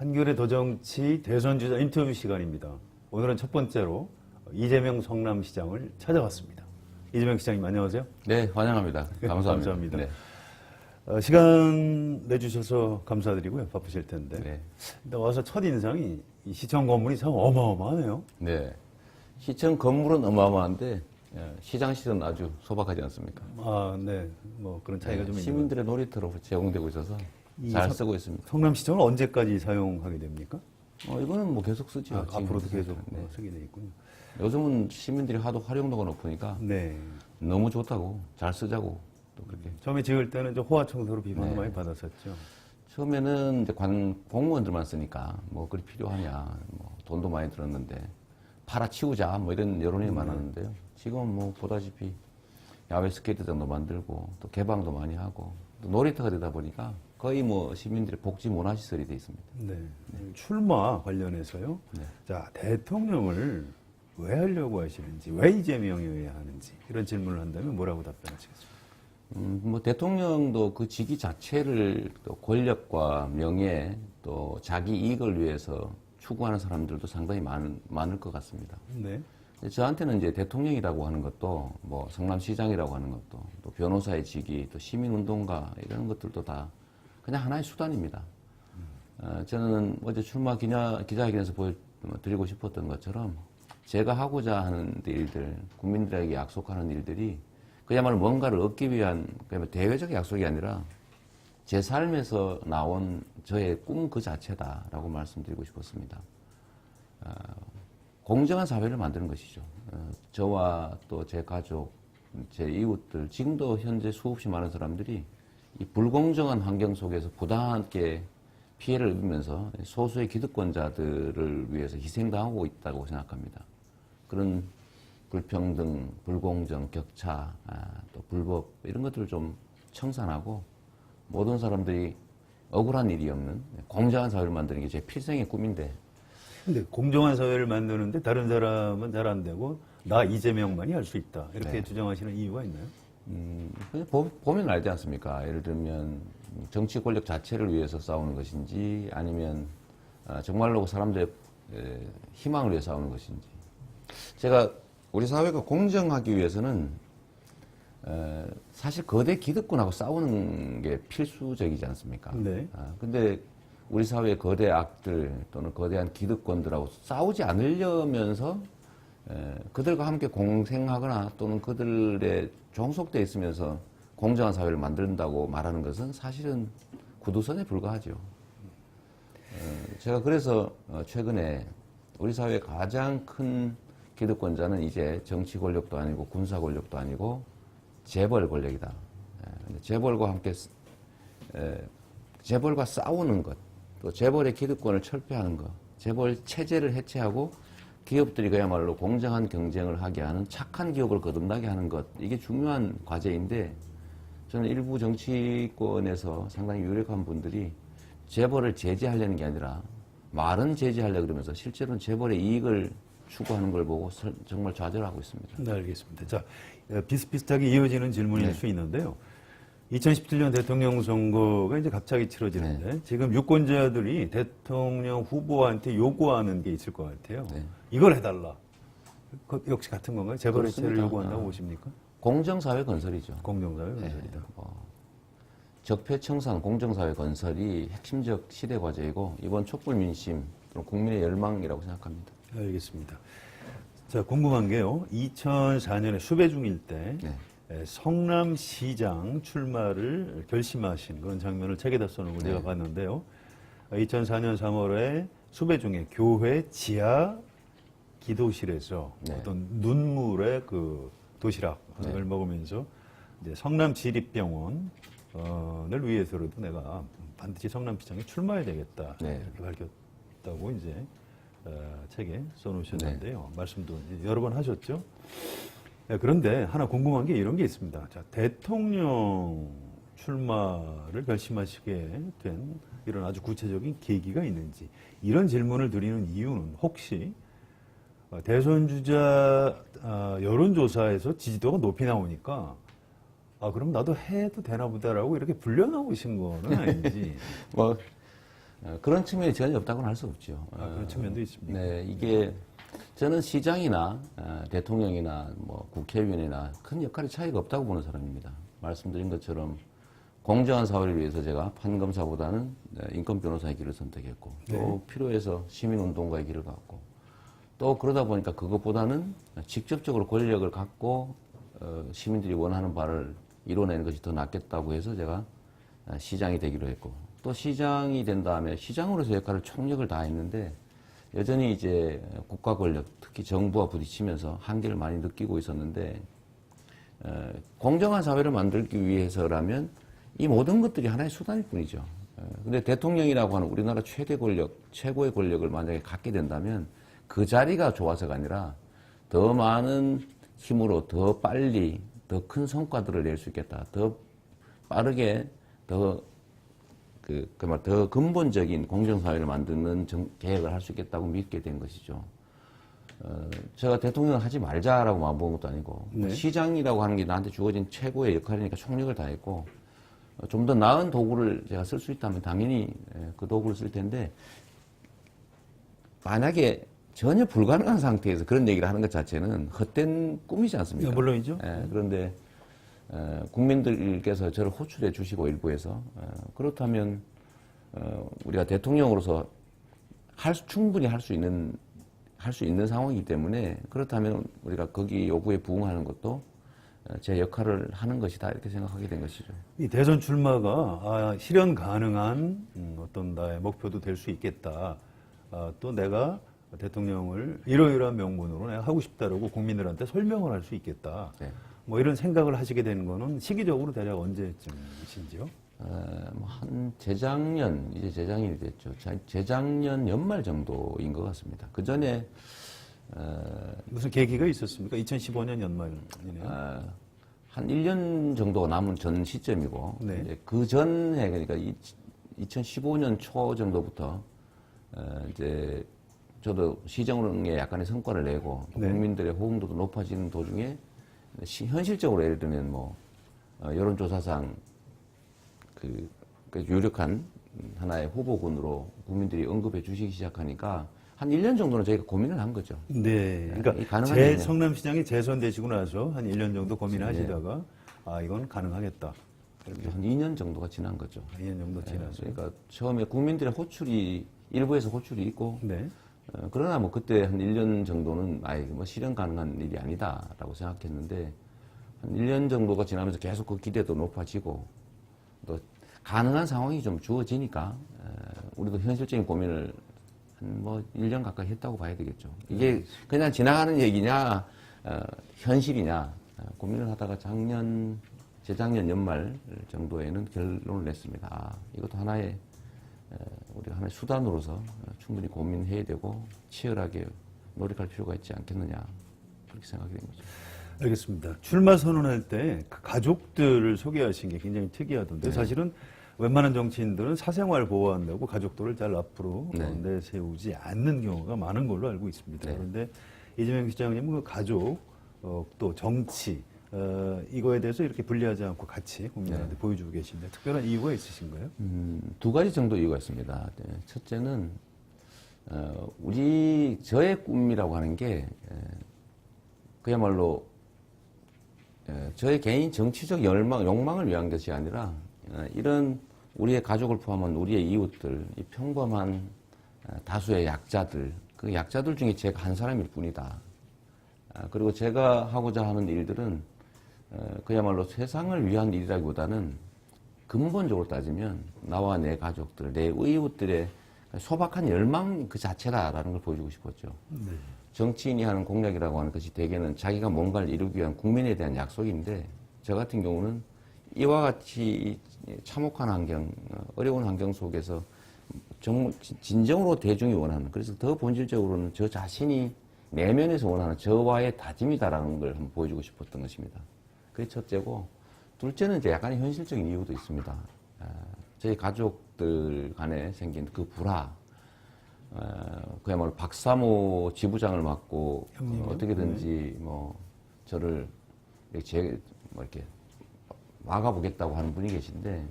한겨레 더정치 대선주자 인터뷰 시간입니다. 오늘은 첫 번째로 이재명 성남시장을 찾아왔습니다. 이재명 시장님 안녕하세요. 네, 환영합니다. 감사합니다. 감사합니다. 네. 시간 내주셔서 감사드리고요. 바쁘실 텐데. 네. 일단 와서 첫 인상이 이 시청 건물이 참 어마어마하네요. 네. 시청 건물은 어마어마한데 시장실은 아주 소박하지 않습니까? 아, 네. 뭐 그런 차이가 좀 있는 시민들의 놀이터로 제공되고 있어서 잘 쓰고 있습니다. 성남시청을 언제까지 사용하게 됩니까? 이거는 뭐 계속 쓰죠. 앞으로도 계속 네. 쓰게 돼 있군요. 요즘은 시민들이 하도 활용도가 높으니까 네. 너무 좋다고 잘 쓰자고 또 그렇게. 처음에 지을 때는 좀 호화 청소로 비판을 네. 많이 받았었죠. 처음에는 이제 공무원들만 쓰니까 뭐 그리 필요하냐, 뭐 돈도 많이 들었는데 팔아치우자 뭐 이런 여론이 많았는데요. 지금 뭐 보다시피 야외 스케이트장도 만들고 또 개방도 많이 하고 또 놀이터가 되다 보니까 거의 뭐 시민들의 복지 문화시설이 돼 있습니다. 네. 출마 관련해서요. 네. 자, 대통령을 왜 하려고 하시는지, 왜 이재명이어야 하는지 이런 질문을 한다면 뭐라고 답변하시겠습니까? 뭐 대통령도 그 직위 자체를 또 권력과 명예 또 자기 이익을 위해서 추구하는 사람들도 상당히 많을 것 같습니다. 네. 저한테는 이제 대통령이라고 하는 것도 뭐 성남시장이라고 하는 것도 또 변호사의 직위 또 시민운동가 이런 것들도 다 그냥 하나의 수단입니다. 저는 어제 출마 기자회견에서 보여드리고 싶었던 것처럼 제가 하고자 하는 일들, 국민들에게 약속하는 일들이 그야말로 뭔가를 얻기 위한 대외적 약속이 아니라 제 삶에서 나온 저의 꿈 그 자체다라고 말씀드리고 싶었습니다. 공정한 사회를 만드는 것이죠. 저와 또 제 가족, 제 이웃들, 지금도 현재 수없이 많은 사람들이 이 불공정한 환경 속에서 부당하게 피해를 입으면서 소수의 기득권자들을 위해서 희생당하고 있다고 생각합니다. 그런 불평등, 불공정, 격차, 또 불법 이런 것들을 좀 청산하고 모든 사람들이 억울한 일이 없는 공정한 사회를 만드는 게 제 필생의 꿈인데 근데 공정한 사회를 만드는데 다른 사람은 잘 안 되고 나 이재명만이 할 수 있다. 이렇게 네. 주장하시는 이유가 있나요? 그냥 보면 알지 않습니까? 예를 들면 정치 권력 자체를 위해서 싸우는 것인지 아니면 정말로 사람들의 희망을 위해 싸우는 것인지. 제가 우리 사회가 공정하기 위해서는 사실 거대 기득권하고 싸우는 게 필수적이지 않습니까? 네. 근데 우리 사회의 거대 악들 또는 거대한 기득권들하고 싸우지 않으려면서 그들과 함께 공생하거나 또는 그들의 종속되어 있으면서 공정한 사회를 만든다고 말하는 것은 사실은 구두선에 불과하죠. 제가 그래서 최근에 우리 사회의 가장 큰 기득권자는 이제 정치 권력도 아니고 군사 권력도 아니고 재벌 권력이다. 재벌과 함께 재벌과 싸우는 것, 또 재벌의 기득권을 철폐하는 것, 재벌 체제를 해체하고 기업들이 그야말로 공정한 경쟁을 하게 하는 착한 기업을 거듭나게 하는 것, 이게 중요한 과제인데 저는 일부 정치권에서 상당히 유력한 분들이 재벌을 제재하려는 게 아니라 말은 제재하려고 그러면서 실제로는 재벌의 이익을 추구하는 걸 보고 정말 좌절하고 있습니다. 네, 알겠습니다. 자, 비슷비슷하게 이어지는 질문일 네. 수 있는데요. 2017년 대통령 선거가 이제 갑자기 치러지는데 지금 유권자들이 대통령 후보한테 요구하는 게 있을 것 같아요. 네. 이걸 해달라. 역시 같은 건가요? 재벌 해체를 그렇습니다. 요구한다고 보십니까? 공정사회 건설이죠. 공정사회 건설이다. 적폐청산 공정사회 건설이 핵심적 시대 과제이고 이번 촛불 민심 또는 국민의 열망이라고 생각합니다. 알겠습니다. 자, 궁금한 게요. 2004년에 수배 중일 때 네. 성남시장 출마를 결심하신 그런 장면을 책에다 써놓은 걸 네. 제가 봤는데요. 2004년 3월에 수배 중에 교회 지하 기도실에서 네. 어떤 눈물의 그 도시락을 네. 먹으면서 이제 성남지립병원을 위해서라도 내가 반드시 성남시장에 출마해야 되겠다 네. 이렇게 밝혔다고 이제 책에 써놓으셨는데요. 말씀도 이제 여러 번 하셨죠. 네, 그런데 하나 궁금한 게 이런 게 있습니다. 자, 대통령 출마를 결심하시게 된 이런 아주 구체적인 계기가 있는지 이런 질문을 드리는 이유는 혹시 대선 주자 여론조사에서 지지도가 높이 나오니까 그럼 나도 해도 되나 보다라고 이렇게 불려나오신 거는 아닌지. 그런 측면이 전혀 없다고는 할 수 없죠. 그런 측면도 있습니다. 네, 이게 저는 시장이나 대통령이나 뭐 국회의원이나 큰 역할의 차이가 없다고 보는 사람입니다. 말씀드린 것처럼 공정한 사회를 위해서 제가 판검사보다는 인권 변호사의 길을 선택했고 또 네. 필요해서 시민운동가의 길을 갔고 또 그러다 보니까 그것보다는 직접적으로 권력을 갖고 시민들이 원하는 바를 이뤄내는 것이 더 낫겠다고 해서 제가 시장이 되기로 했고 또 시장이 된 다음에 시장으로서 역할을 총력을 다했는데 여전히 이제 국가 권력, 특히 정부와 부딪히면서 한계를 많이 느끼고 있었는데 공정한 사회를 만들기 위해서라면 이 모든 것들이 하나의 수단일 뿐이죠. 근데 대통령이라고 하는 우리나라 최대 권력, 최고의 권력을 만약에 갖게 된다면 그 자리가 좋아서가 아니라 더 많은 힘으로 더 빨리 더 큰 성과들을 낼 수 있겠다. 더 빠르게 더 더 근본적인 공정사회를 만드는 계획을 할 수 있겠다고 믿게 된 것이죠. 제가 대통령을 하지 말자라고 마음먹은 것도 아니고, 네. 시장이라고 하는 게 나한테 주어진 최고의 역할이니까 총력을 다했고, 좀 더 나은 도구를 제가 쓸 수 있다면 당연히 그 도구를 쓸 텐데, 만약에 전혀 불가능한 상태에서 그런 얘기를 하는 것 자체는 헛된 꿈이지 않습니까? 물론이죠. 그런데 국민들께서 저를 호출해 주시고 일부에서 그렇다면 우리가 대통령으로서 충분히 할 수 있는 상황이기 때문에 그렇다면 우리가 거기 요구에 부응하는 것도 제 역할을 하는 것이다 이렇게 생각하게 된 것이죠. 이 대선 출마가 실현 가능한 어떤 나의 목표도 될 수 있겠다. 또 내가 대통령을 이러이러한 명분으로 내가 하고 싶다라고 국민들한테 설명을 할 수 있겠다. 네. 뭐 이런 생각을 하시게 되는 거는 시기적으로 대략 언제쯤이신지요? 한 재작년, 이제 재작년이 됐죠. 재작년 연말 정도인 것 같습니다. 그 전에, 무슨 계기가 있었습니까? 2015년 연말이네요. 한 1년 정도가 남은 전 시점이고, 네. 이제 그 전에, 그러니까 2015년 초 정도부터, 이제 저도 시정에 약간의 성과를 내고, 네. 국민들의 호응도도 높아지는 도중에, 현실적으로 예를 들면 여론조사상 그 유력한 하나의 후보군으로 국민들이 언급해 주시기 시작하니까 한 1년 정도는 저희가 고민을 한 거죠. 네. 그러니까 가능한 얘기냐. 성남시장이 재선되시고 나서 한 1년 정도 고민하시다가 이건 가능하겠다. 이렇게 한 2년 정도가 지난 거죠. 2년 정도 지나서. 그러니까 처음에 국민들의 일부에서 호출이 있고, 네. 그러나 그때 한 1년 정도는 실현 가능한 일이 아니다라고 생각했는데, 한 1년 정도가 지나면서 계속 그 기대도 높아지고, 또 가능한 상황이 좀 주어지니까, 우리도 현실적인 고민을 한 1년 가까이 했다고 봐야 되겠죠. 이게 그냥 지나가는 얘기냐, 현실이냐, 고민을 하다가 재작년 연말 정도에는 결론을 냈습니다. 이것도 우리가 하나의 수단으로서 충분히 고민해야 되고 치열하게 노력할 필요가 있지 않겠느냐 그렇게 생각이 된 거죠. 알겠습니다. 출마 선언할 때 그 가족들을 소개하신 게 굉장히 특이하던데 네. 사실은 웬만한 정치인들은 사생활 보호한다고 가족들을 잘 앞으로 네. 내세우지 않는 경우가 많은 걸로 알고 있습니다. 네. 그런데 이재명 시장님은 그 가족 또 정치 이거에 대해서 이렇게 분리하지 않고 같이 국민한테 보여주고 계신데 특별한 이유가 있으신가요? 두 가지 정도 이유가 있습니다. 네. 첫째는 저의 꿈이라고 하는 게 그야말로 저의 개인 정치적 욕망을 위한 것이 아니라 이런 우리의 가족을 포함한 우리의 이웃들, 이 평범한 다수의 약자들, 그 약자들 중에 제가 한 사람일 뿐이다. 그리고 제가 하고자 하는 일들은 그야말로 세상을 위한 일이라기보다는 근본적으로 따지면 나와 내 가족들, 내 이웃들의 소박한 열망 그 자체다라는 걸 보여주고 싶었죠. 네. 정치인이 하는 공약이라고 하는 것이 대개는 자기가 뭔가를 이루기 위한 국민에 대한 약속인데 저 같은 경우는 이와 같이 참혹한 환경, 어려운 환경 속에서 진정으로 대중이 원하는, 그래서 더 본질적으로는 저 자신이 내면에서 원하는 저와의 다짐이다라는 걸 한번 보여주고 싶었던 것입니다. 그게 첫째고, 둘째는 이제 약간의 현실적인 이유도 있습니다. 저희 가족들 간에 생긴 그 불화, 그야말로 박사모 지부장을 맡고 어떻게든지 저를 이렇게 막아보겠다고 하는 분이 계신데,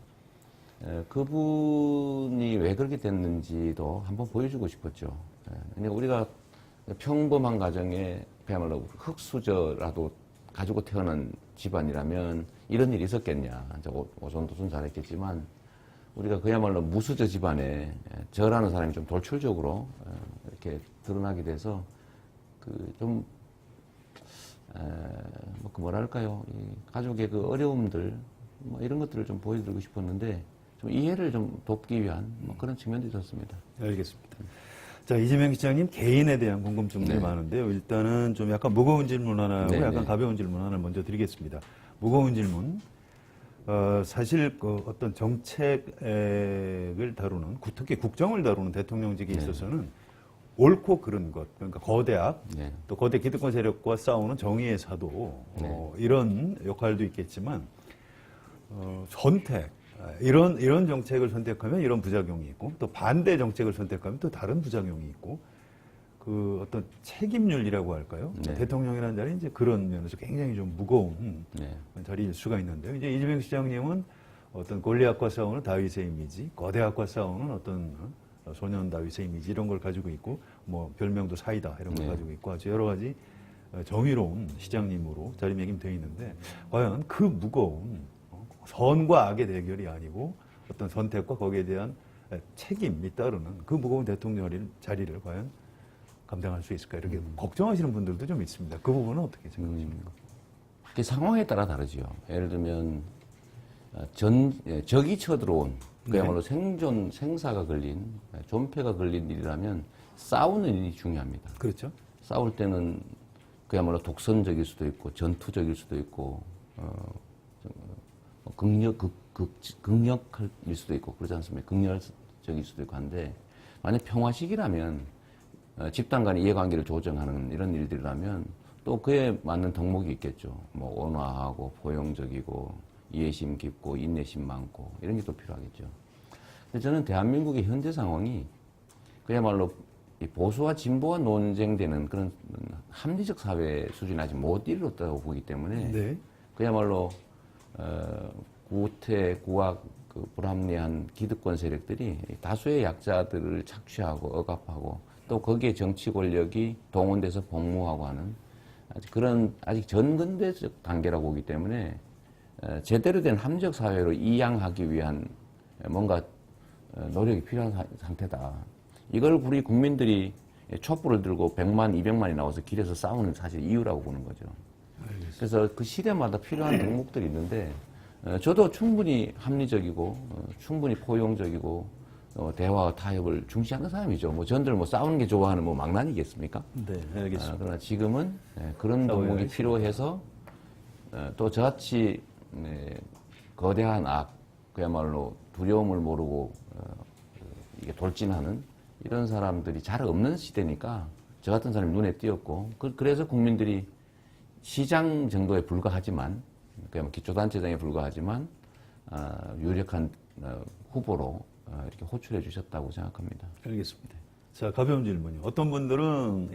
그분이 왜 그렇게 됐는지도 한번 보여주고 싶었죠. 그러니까 우리가 평범한 가정에 그야말로 흙수저라도 가지고 태어난 집안이라면 이런 일이 있었겠냐. 이제 오손도손 잘했겠지만 우리가 그야말로 무수저 집안에 저라는 사람이 좀 돌출적으로 이렇게 드러나게 돼서 좀 뭐랄까요. 이 가족의 그 어려움들 뭐 이런 것들을 좀 보여드리고 싶었는데 좀 이해를 좀 돕기 위한 뭐 그런 측면도 있었습니다. 알겠습니다. 자, 이재명 시장님 개인에 대한 궁금증들이 네. 많은데요. 일단은 좀 약간 무거운 질문 하나 하고 네, 약간 네. 가벼운 질문 하나 먼저 드리겠습니다. 무거운 질문. 사실 그 어떤 정책을 다루는, 특히 국정을 다루는 대통령직에 있어서는 옳고 그른 것, 그러니까 거대악, 네. 또 거대 기득권 세력과 싸우는 정의의 사도, 이런 역할도 있겠지만, 선택, 이런 정책을 선택하면 이런 부작용이 있고, 또 반대 정책을 선택하면 또 다른 부작용이 있고, 그 어떤 책임률이라고 할까요? 네. 대통령이라는 자리는 이제 그런 면에서 굉장히 좀 무거운 네. 자리일 수가 있는데요. 이제 이재명 시장님은 어떤 골리앗과 싸우는 다윗의 이미지, 거대악과 싸우는 어떤 소년 다윗의 이미지 이런 걸 가지고 있고, 뭐 별명도 사이다 이런 걸 네. 가지고 있고 아주 여러 가지 정의로운 시장님으로 자리매김되어 있는데 과연 그 무거운 선과 악의 대결이 아니고 어떤 선택과 거기에 대한 책임이 따르는 그 무거운 대통령 자리를 과연 감당할 수 있을까 이렇게 걱정하시는 분들도 좀 있습니다. 그 부분은 어떻게 생각하십니까? 그 상황에 따라 다르지요. 예를 들면 적이 쳐들어온 그야말로 생사가 걸린 존폐가 걸린 일이라면 싸우는 일이 중요합니다. 그렇죠. 싸울 때는 그야말로 독선적일 수도 있고 전투적일 수도 있고 극력일 수도 있고 그러지 않습니까? 극렬적일 수도 있고 한데 만약 평화식이라면 집단 간의 이해관계를 조정하는 이런 일들이라면 또 그에 맞는 덕목이 있겠죠. 뭐 온화하고 포용적이고 이해심 깊고 인내심 많고 이런 게 또 필요하겠죠. 근데 저는 대한민국의 현재 상황이 그야말로 이 보수와 진보가 논쟁되는 그런 합리적 사회 수준에 아직 못 이르렀다고 보기 때문에 네. 그야말로 구악 그 불합리한 기득권 세력들이 다수의 약자들을 착취하고 억압하고 또 거기에 정치 권력이 동원돼서 복무하고 하는 아직 전근대적 단계라고 보기 때문에 제대로 된 합리적 사회로 이양하기 위한 뭔가 노력이 필요한 상태다. 이걸 우리 국민들이 촛불을 들고 100만, 200만이 나와서 길에서 싸우는 사실 이유라고 보는 거죠. 알겠습니다. 그래서 그 시대마다 필요한 덕목들이 있는데 저도 충분히 합리적이고 충분히 포용적이고 대화와 타협을 중시하는 사람이죠. 뭐 전들 뭐 싸우는 게 좋아하는 뭐 망난이겠습니까? 네, 알겠습니다. 그러나 지금은 그런 덕목이 싸워야지. 필요해서 또 저같이 거대한 악, 그야말로 두려움을 모르고 이게 돌진하는 이런 사람들이 잘 없는 시대니까 저 같은 사람이 눈에 띄었고 그래서 국민들이 시장 정도에 불과하지만 그야말로 기초단체장에 불과하지만 유력한 후보로 이렇게 호출해 주셨다고 생각합니다. 알겠습니다. 자, 가벼운 질문이요. 어떤 분들은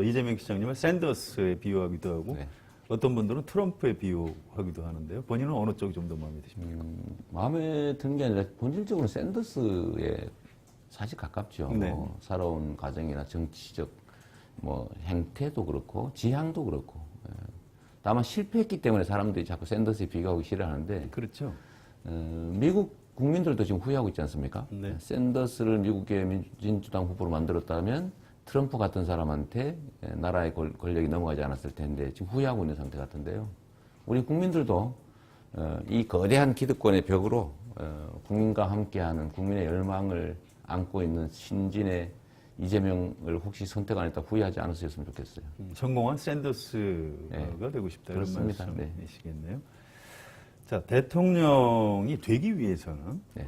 이재명 시장님을 샌더스에 비유하기도 하고 네. 어떤 분들은 트럼프에 비유하기도 하는데요. 본인은 어느 쪽이 좀 더 마음에 드십니까? 마음에 드는 게 아니라 본질적으로 샌더스에 사실 가깝죠. 네. 뭐 살아온 과정이나 정치적 뭐 행태도 그렇고 지향도 그렇고. 다만 실패했기 때문에 사람들이 자꾸 샌더스에 비교하기 싫어하는데 그렇죠. 미국 국민들도 지금 후회하고 있지 않습니까? 네. 샌더스를 미국의 민주당 후보로 만들었다면 트럼프 같은 사람한테 나라의 권력이 넘어가지 않았을 텐데 지금 후회하고 있는 상태 같은데요. 우리 국민들도 이 거대한 기득권의 벽으로 국민과 함께하는 국민의 열망을 안고 있는 신진의 이재명을 혹시 선택 안 했다 후회하지 않으셨으면 좋겠어요. 성공한 샌더스가 되고 싶다 이런 그렇습니다. 말씀이시겠네요. 자, 대통령이 되기 위해서는 네.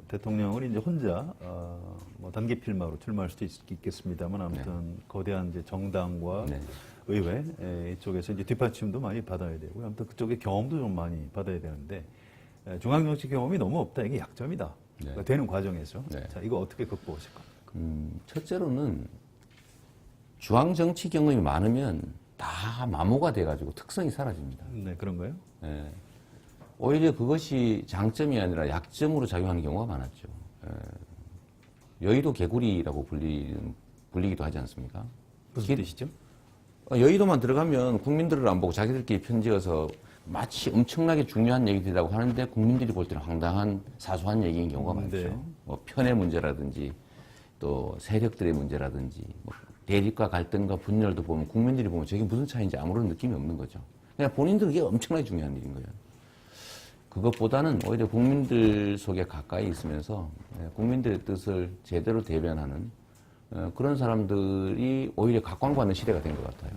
대통령을 이제 혼자 뭐 단기 필마로 출마할 수도 있겠습니다만 아무튼 거대한 이제 정당과 네. 의회 이쪽에서 이제 뒷받침도 많이 받아야 되고요. 아무튼 그쪽에 경험도 좀 많이 받아야 되는데 중앙정치 경험이 너무 없다. 이게 약점이다. 네. 그러니까 되는 과정에서 네. 자, 이거 어떻게 극복하실 겁니까? 첫째로는 중앙 정치 경험이 많으면 다 마모가 돼가지고 특성이 사라집니다. 네, 그런가요? 예. 오히려 그것이 장점이 아니라 약점으로 작용하는 경우가 많았죠. 여의도 개구리라고 불리기도 하지 않습니까? 무슨 뜻이죠? 여의도만 들어가면 국민들을 안 보고 자기들끼리 편지어서 마치 엄청나게 중요한 얘기들이라고 하는데 국민들이 볼 때는 황당한 사소한 얘기인 경우가 많죠. 네. 뭐 편의 문제라든지 또 세력들의 문제라든지 뭐 대립과 갈등과 분열도 보면 국민들이 보면 저게 무슨 차이인지 아무런 느낌이 없는 거죠. 그냥 본인들은 그게 엄청나게 중요한 일인 거예요. 그것보다는 오히려 국민들 속에 가까이 있으면서 국민들의 뜻을 제대로 대변하는 그런 사람들이 오히려 각광받는 시대가 된 것 같아요.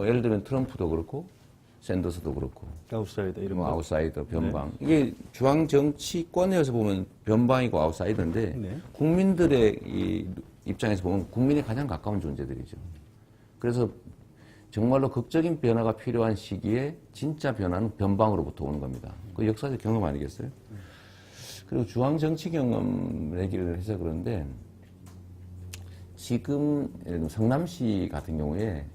예를 들면 트럼프도 그렇고 샌더스도 그렇고 아웃사이더 이런 뭐 거. 아웃사이더, 변방. 이게 중앙 정치권에서 보면 변방이고 아웃사이더인데 네. 국민들의 이 입장에서 보면 국민에 가장 가까운 존재들이죠. 그래서 정말로 극적인 변화가 필요한 시기에 진짜 변화는 변방으로부터 오는 겁니다. 그 역사적 경험 아니겠어요? 그리고 중앙 정치 경험 얘기를 해서 그런데 지금 예를 들면 성남시 같은 경우에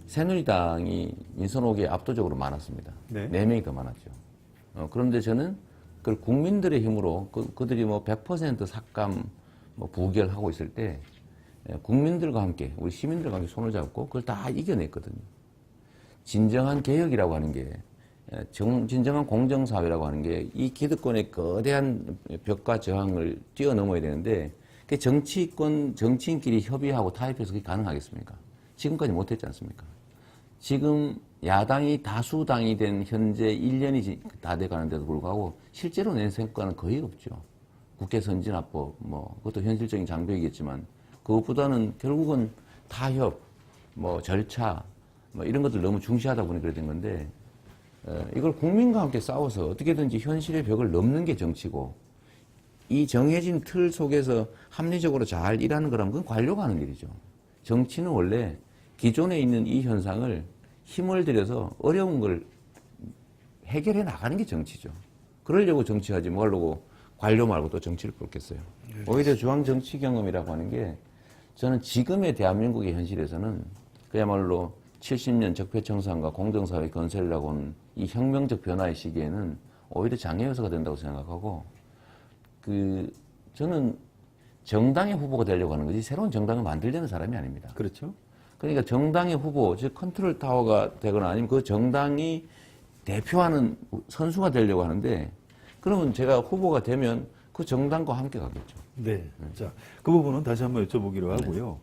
새누리당이 인선 오기에 압도적으로 많았습니다. 네. 4명이 더 많았죠. 그런데 저는 그걸 국민들의 힘으로 그들이 뭐 100% 삭감 뭐 부결하고 있을 때 국민들과 함께 우리 시민들과 함께 손을 잡고 그걸 다 이겨냈거든요. 진정한 개혁이라고 하는 게 진정한 공정사회라고 하는 게 이 기득권의 거대한 벽과 저항을 뛰어넘어야 되는데 그 정치인끼리 협의하고 타협해서 그게 가능하겠습니까? 지금까지 못했지 않습니까? 지금 야당이 다수당이 된 현재 1년이 다 돼가는데도 불구하고 실제로 낸 성과는 거의 없죠. 국회 선진화법, 뭐 그것도 현실적인 장벽이겠지만 그것보다는 결국은 타협, 뭐 절차, 뭐 이런 것들 너무 중시하다 보니 그래 된 건데 이걸 국민과 함께 싸워서 어떻게든지 현실의 벽을 넘는 게 정치고 이 정해진 틀 속에서 합리적으로 잘 일하는 거라면 그건 관료가 하는 일이죠. 정치는 원래 기존에 있는 이 현상을 힘을 들여서 어려운 걸 해결해 나가는 게 정치죠. 그러려고 정치하지 뭐하려고 관료 말고 또 정치를 꼴겠어요. 오히려 중앙 정치 경험이라고 하는 게 저는 지금의 대한민국의 현실에서는 그야말로 70년 적폐청산과 공정사회 건설이라고 하는 이 혁명적 변화의 시기에는 오히려 장애 요소가 된다고 생각하고 저는 정당의 후보가 되려고 하는 거지 새로운 정당을 만들려는 사람이 아닙니다. 그렇죠. 그러니까 정당의 후보, 즉 컨트롤 타워가 되거나 아니면 그 정당이 대표하는 선수가 되려고 하는데 그러면 제가 후보가 되면 그 정당과 함께 가겠죠. 네. 자, 그 부분은 다시 한번 여쭤보기로 하고요.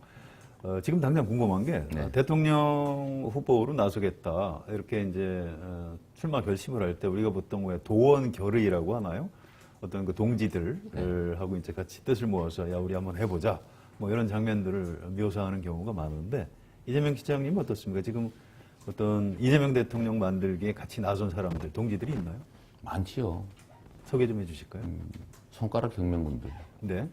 지금 당장 궁금한 게 대통령 후보로 나서겠다 이렇게 이제 출마 결심을 할 때 우리가 보통 왜 도원 결의라고 하나요? 어떤 그 동지들하고 이제 같이 뜻을 모아서 야 우리 한번 해보자 뭐 이런 장면들을 묘사하는 경우가 많은데 이재명 시장님 어떻습니까? 지금 어떤 이재명 대통령 만들기에 같이 나선 사람들 동지들이 있나요? 많지요. 소개 좀 해주실까요? 손가락 혁명군들. 네.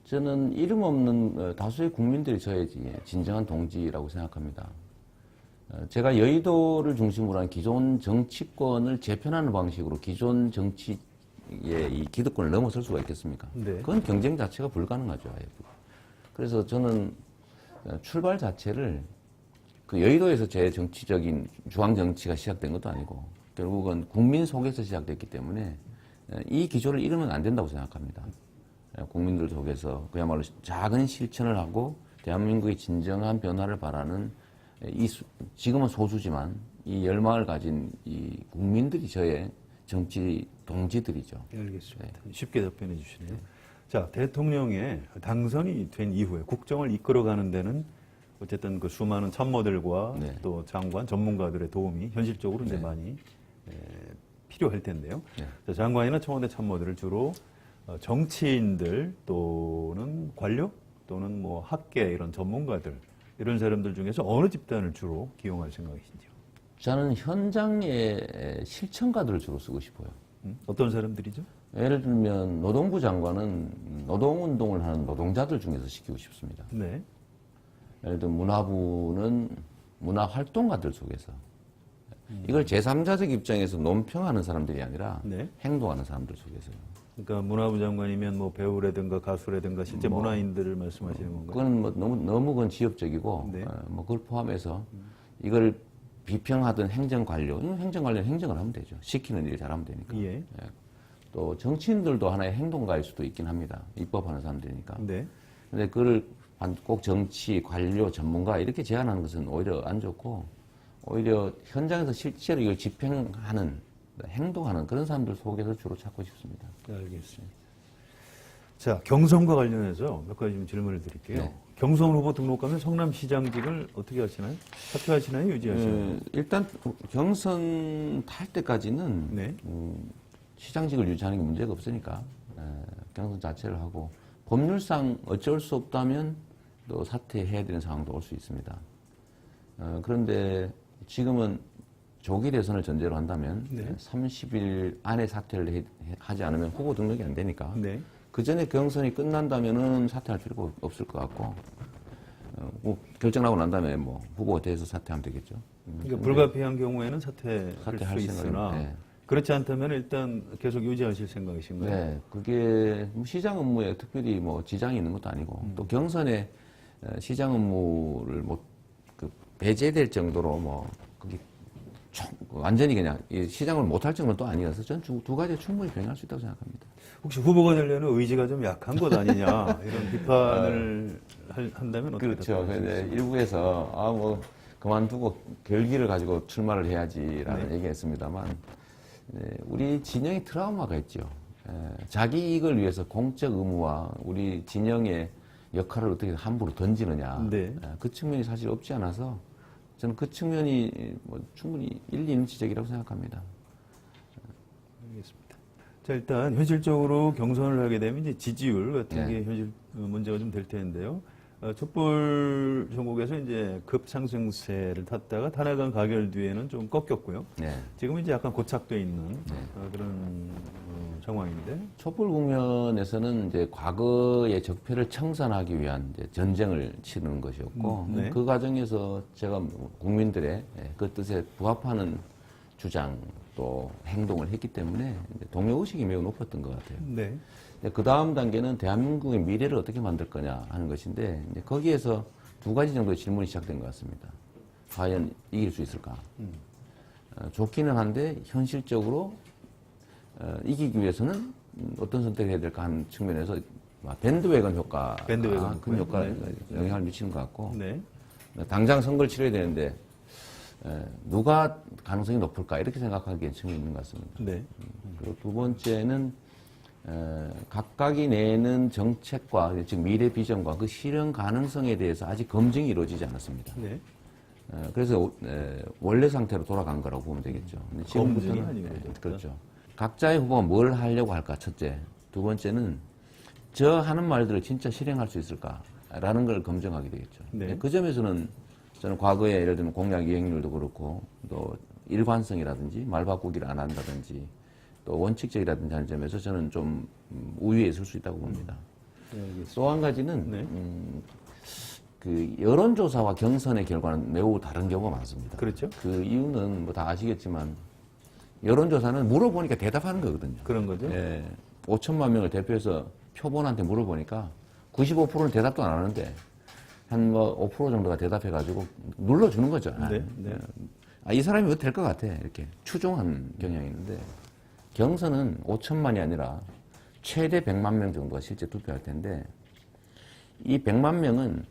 저는 이름 없는 다수의 국민들이 저의 진정한 동지라고 생각합니다. 제가 여의도를 중심으로 한 기존 정치권을 재편하는 방식으로 기존 정치의 이 기득권을 넘어설 수가 있겠습니까? 네. 그건 경쟁 자체가 불가능하죠. 아예. 그래서 저는 출발 자체를 그 여의도에서 제 정치적인 중앙 정치가 시작된 것도 아니고 결국은 국민 속에서 시작됐기 때문에 이 기조를 잃으면 안 된다고 생각합니다. 국민들 속에서 그야말로 작은 실천을 하고 대한민국의 진정한 변화를 바라는 지금은 소수지만 이 열망을 가진 이 국민들이 저의 정치 동지들이죠. 네, 알겠습니다. 쉽게 답변해 주시네요. 자, 대통령에 당선이 된 이후에 국정을 이끌어가는 데는 어쨌든 그 수많은 참모들과 또 장관, 전문가들의 도움이 현실적으로 이제 많이 필요할 텐데요. 자, 장관이나 청와대 참모들을 주로 정치인들 또는 관료 또는 뭐 학계 이런 전문가들 이런 사람들 중에서 어느 집단을 주로 기용할 생각이신지요? 저는 현장의 실천가들을 주로 쓰고 싶어요. 어떤 사람들이죠? 예를 들면 노동부 장관은 노동운동을 하는 노동자들 중에서 시키고 싶습니다. 네. 예를 들면 문화부는 문화활동가들 속에서 이걸 제3자적 입장에서 논평하는 사람들이 아니라 행동하는 사람들 속에서요. 그러니까 문화부 장관이면 뭐 배우라든가 가수라든가 실제 문화인들을 말씀하시는 건가요? 그건 뭐 너무 그건 지엽적이고 뭐 그걸 포함해서 이걸 비평하던 행정관료, 행정관료는 행정을 하면 되죠. 시키는 일 잘하면 되니까. 예. 예. 또 정치인들도 하나의 행동가일 수도 있긴 합니다. 입법하는 사람들이니까. 네. 근데 그걸 꼭 정치, 관료, 전문가 이렇게 제한하는 것은 오히려 안 좋고 오히려 현장에서 실제로 이걸 집행하는, 행동하는 그런 사람들 속에서 주로 찾고 싶습니다. 네, 알겠습니다. 자, 경선과 관련해서 몇 가지 좀 질문을 드릴게요. 네. 경선 후보 등록하면 성남시장직을 어떻게 하시나요? 사퇴하시나요? 유지하시나요? 일단 경선 탈 때까지는 네. 시장직을 유지하는 게 문제가 없으니까 경선 자체를 하고 법률상 어쩔 수 없다면 또 사퇴해야 되는 상황도 올 수 있습니다. 그런데 지금은 조기 대선을 전제로 한다면 네. 30일 안에 사퇴를 하지 않으면 후보 등록이 안 되니까 네. 그 전에 경선이 끝난다면은 사퇴할 필요가 없을 것 같고 뭐 결정하고 난 다음에 뭐 후보가 돼서 사퇴하면 되겠죠. 그러니까 불가피한 경우에는 사퇴할 사퇴할 수 있으나 생각은, 네. 그렇지 않다면 일단 계속 유지하실 생각이신가요? 네, 그게 시장 업무에 특별히 뭐 지장이 있는 것도 아니고 또 경선에 시장 업무를 뭐 그 배제될 정도로 뭐 그게 완전히 그냥 시장을 못할 정도는 또 아니어서 저는 두 가지 충분히 병행할 수 있다고 생각합니다. 혹시 후보가 되려는 의지가 좀 약한 것 아니냐 이런 비판을 한다면 어떻게 그렇죠. 답변하시겠어요? 근데 일부에서 뭐 그만두고 결기를 가지고 출마를 해야지라는 네. 얘기했습니다만 우리 진영의 트라우마가 있죠. 자기 이익을 위해서 공적 의무와 우리 진영의 역할을 어떻게 함부로 던지느냐. 네. 그 측면이 사실 없지 않아서 저는 그 측면이 뭐 충분히 일리 있는 지적이라고 생각합니다. 알겠습니다. 자, 일단 현실적으로 경선을 하게 되면 이제 지지율 같은 네. 게 현실 문제가 좀 될 텐데요. 촛불 전국에서 이제 급상승세를 탔다가 탄핵안 가결 뒤에는 좀 꺾였고요. 네. 지금은 이제 약간 고착돼 있는 그런 상황인데. 촛불 국면에서는 이제 과거의 적폐를 청산하기 위한 이제 전쟁을 치르는 것이었고 네. 그 과정에서 제가 국민들의 그 뜻에 부합하는 주장 또 행동을 했기 때문에 동료 의식이 매우 높았던 것 같아요. 네. 그 다음 단계는 대한민국의 미래를 어떻게 만들 거냐 하는 것인데 이제 거기에서 두 가지 정도의 질문이 시작된 것 같습니다. 과연 이길 수 있을까? 좋기는 한데 현실적으로 이기기 위해서는 어떤 선택을 해야 될까 하는 측면에서 밴드웨건 효과, 밴드웨건 큰 효과. 효과에 영향을 미치는 것 같고 네. 당장 선거를 치러야 되는데 누가 가능성이 높을까 이렇게 생각하기에 측면이 있는 것 같습니다. 네. 그리고 두 번째는 각각이 내는 정책과 즉 미래 비전과 그 실현 가능성에 대해서 아직 검증이 이루어지지 않았습니다. 네. 그래서 원래 상태로 돌아간 거라고 보면 되겠죠. 근데 검증이 아닌 거죠. 그렇죠. 각자의 후보가 뭘 하려고 할까 첫째. 두 번째는 저 하는 말들을 진짜 실행할 수 있을까라는 걸 검증하게 되겠죠. 네. 그 점에서는 저는 과거에 예를 들면 공약 이행률도 그렇고 또 일관성이라든지 말 바꾸기를 안 한다든지 또 원칙적이라든지 하는 점에서 저는 좀 우위에 있을 수 있다고 봅니다. 네, 알겠습니다. 또 한 가지는 네. 그 여론조사와 경선의 결과는 매우 다른 경우가 많습니다. 그렇죠. 그 이유는 뭐 다 아시겠지만 여론조사는 물어보니까 대답하는 거거든요. 그런 거죠. 예, 5천만 명을 대표해서 표본한테 물어보니까 95%는 대답도 안 하는데 한 뭐 5% 정도가 대답해가지고 눌러주는 거죠. 네, 네. 이 사람이 뭐 될 것 같아 이렇게 추종하는 경향이 있는데 경선은 5천만이 아니라 최대 100만 명 정도가 실제 투표할 텐데 이 100만 명은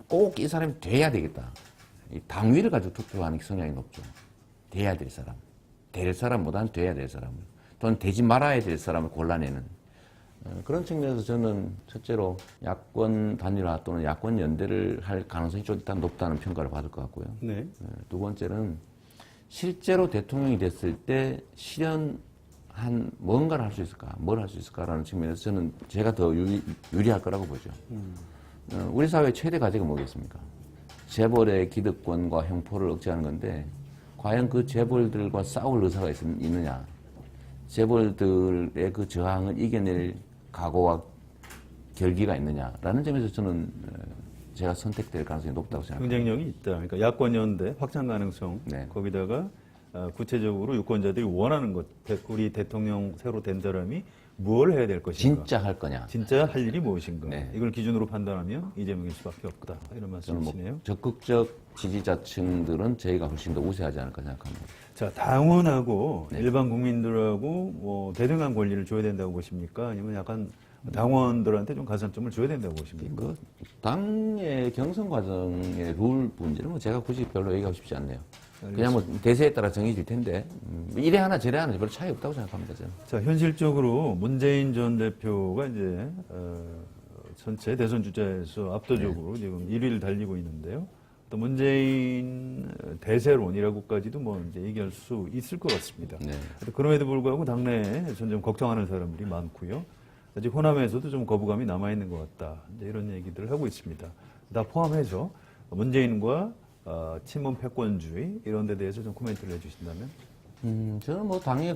꼭 이 사람이 돼야 되겠다. 이 당위를 가지고 투표하는 성향이 높죠. 돼야 될 사람. 될 사람보다는 돼야 될 사람을. 또는 되지 말아야 될 사람을 골라내는. 그런 측면에서 저는 첫째로 야권 단일화 또는 야권 연대를 할 가능성이 좀 일단 높다는 평가를 받을 것 같고요. 네. 두 번째는 실제로 대통령이 됐을 때 실현한 뭔가를 할 수 있을까, 뭘 할 수 있을까라는 측면에서 저는 제가 더 유리할 거라고 보죠. 우리 사회의 최대 과제가 뭐겠습니까? 재벌의 기득권과 형포를 억제하는 건데 과연 그 재벌들과 싸울 의사가 있느냐? 재벌들의 그 저항을 이겨낼 각오와 결기가 있느냐라는 점에서 저는 제가 선택될 가능성이 높다고 생각합니다. 경쟁력이 있다. 그러니까 야권 연대 확장 가능성. 네. 거기다가 구체적으로 유권자들이 원하는 것, 우리 대통령 새로 된 사람이 뭘 해야 될 것인가? 진짜 할 거냐? 진짜 할 일이 무엇인가? 네. 이걸 기준으로 판단하면 이재명일 수밖에 없다. 이런 저는 말씀이시네요. 적극적 지지자층들은 저희가 훨씬 더 우세하지 않을까 생각합니다. 자, 당원하고 네. 일반 국민들하고 뭐 대등한 권리를 줘야 된다고 보십니까? 아니면 약간 당원들한테 좀 가산점을 줘야 된다고 보십니까? 그 당의 경선 과정의 룰 문제는 뭐 제가 굳이 별로 얘기하고 싶지 않네요. 그냥 뭐 대세에 따라 정해질 텐데 이래 하나 저래 하나 별로 차이 없다고 생각합니다. 저는. 자, 현실적으로 문재인 전 대표가 이제 전체 대선 주자에서 압도적으로 지금 1위를 달리고 있는데요. 또 문재인 대세론이라고까지도 뭐 이제 얘기할 수 있을 것 같습니다. 네. 그럼에도 불구하고 당내에 좀 걱정하는 사람들이 많고요. 아직 호남에서도 좀 거부감이 남아있는 것 같다. 이제 이런 얘기들을 하고 있습니다. 다 포함해서 문재인과 친문 패권주의 이런 데 대해서 좀 코멘트를 해주신다면? 저는 뭐 당의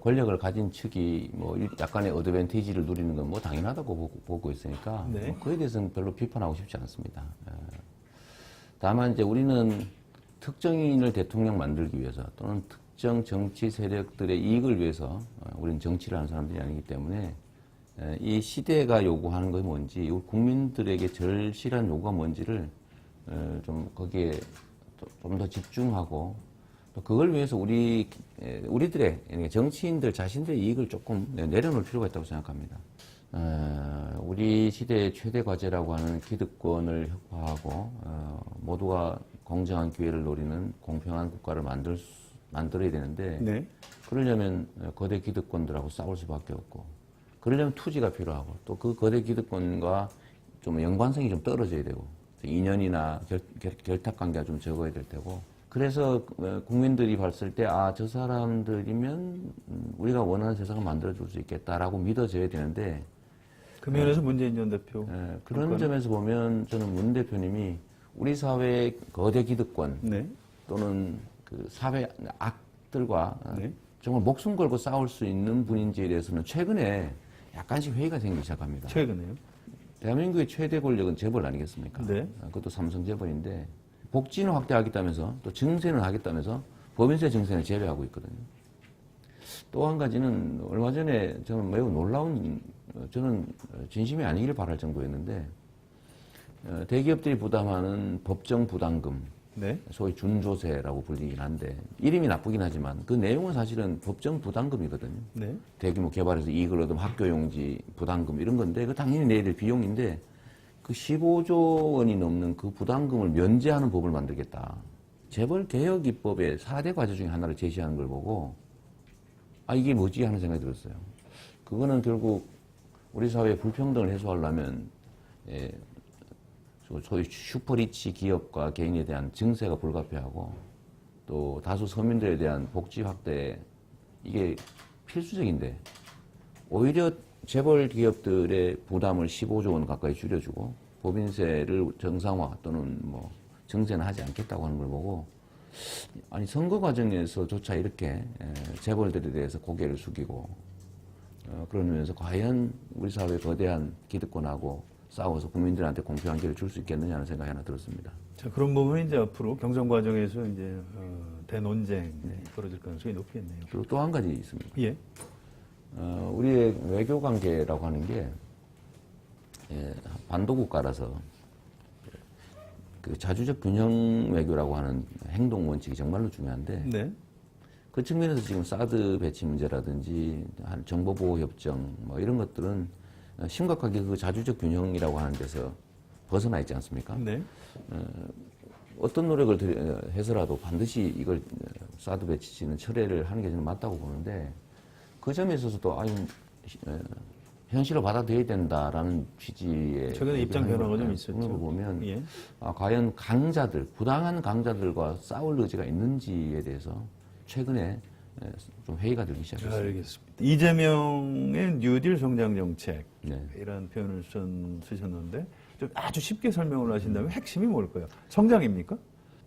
권력을 가진 측이 뭐 약간의 어드밴티지를 누리는 건 뭐 당연하다고 보고 있으니까 네. 뭐 그에 대해서는 별로 비판하고 싶지 않습니다. 다만 이제 우리는 특정인을 대통령 만들기 위해서 또는 특정 정치 세력들의 이익을 위해서 우리는 정치를 하는 사람들이 아니기 때문에 이 시대가 요구하는 것이 뭔지, 국민들에게 절실한 요구가 뭔지를 좀 거기에 좀 더 집중하고 또 그걸 위해서 우리들의 정치인들 자신들의 이익을 조금 내려놓을 필요가 있다고 생각합니다. 우리 시대의 최대 과제라고 하는 기득권을 혁파하고 모두가 공정한 기회를 노리는 공평한 국가를 만들어야 되는데 네. 그러려면 거대 기득권들하고 싸울 수밖에 없고 그러려면 투지가 필요하고 또 그 거대 기득권과 좀 연관성이 좀 떨어져야 되고 인연이나 결탁 관계가 좀 적어야 될 테고 그래서 국민들이 봤을 때 저 사람들이면 우리가 원하는 세상을 만들어줄 수 있겠다라고 믿어져야 되는데 그 면에서 문재인 전 대표. 그런 점에서 보면 저는 문 대표님이 우리 사회의 거대 기득권 네. 또는 그 사회 악들과 네. 정말 목숨 걸고 싸울 수 있는 분인지에 대해서는 최근에 약간씩 회의가 생기기 시작합니다. 최근에요. 대한민국의 최대 권력은 재벌 아니겠습니까? 네. 그것도 삼성 재벌인데 복지는 확대하겠다면서 또 증세는 하겠다면서 법인세 증세는 제외하고 있거든요. 또 한 가지는 얼마 전에 저는 매우 놀라운 저는 진심이 아니기를 바랄 정도였는데 대기업들이 부담하는 법정 부담금 네. 소위 준조세라고 불리긴 한데 이름이 나쁘긴 하지만 그 내용은 사실은 법정 부담금이거든요. 네. 대규모 개발해서 이익을 얻으면 학교용지 부담금 이런 건데 그 당연히 내야 될 비용인데 그 15조 원이 넘는 그 부담금을 면제하는 법을 만들겠다. 재벌 개혁 입법의 4대 과제 중에 하나를 제시하는 걸 보고 이게 뭐지 하는 생각이 들었어요. 그거는 결국 우리 사회의 불평등을 해소하려면 소위 슈퍼리치 기업과 개인에 대한 증세가 불가피하고 또 다수 서민들에 대한 복지 확대 이게 필수적인데 오히려 재벌 기업들의 부담을 15조 원 가까이 줄여주고 법인세를 정상화 또는 뭐 증세는 하지 않겠다고 하는 걸 보고 아니 선거 과정에서조차 이렇게 재벌들에 대해서 고개를 숙이고 그러면서 과연 우리 사회의 거대한 기득권하고 싸워서 국민들한테 공평한 기회를 줄 수 있겠느냐는 생각이 하나 들었습니다. 자, 그런 부분이 이제 앞으로 경선 과정에서 이제 대논쟁이 벌어질 가능성이 높겠네요. 그리고 또 한 가지 있습니다. 예. 우리의 외교 관계라고 하는 게 반도 국가라서 그 자주적 균형 외교라고 하는 행동 원칙이 정말로 중요한데 네. 그 측면에서 지금 사드 배치 문제라든지 정보보호 협정 뭐 이런 것들은 심각하게 그 자주적 균형이라고 하는 데서 벗어나 있지 않습니까? 네. 어떤 노력을 해서라도 반드시 이걸 사드 배치는 철회를 하는 게 저는 맞다고 보는데 그 점에 있어서도 현실로 받아들여야 된다라는 취지의 최근에 입장 변화가 좀 있었죠. 그런 걸 보면 예. 과연 부당한 강자들과 싸울 의지가 있는지에 대해서 최근에 좀 회의가 들기 시작했습니다. 알겠습니다. 이재명의 뉴딜 성장 정책 네. 이런 표현을 쓰셨는데 좀 아주 쉽게 설명을 하신다면 핵심이 뭘까요? 성장입니까?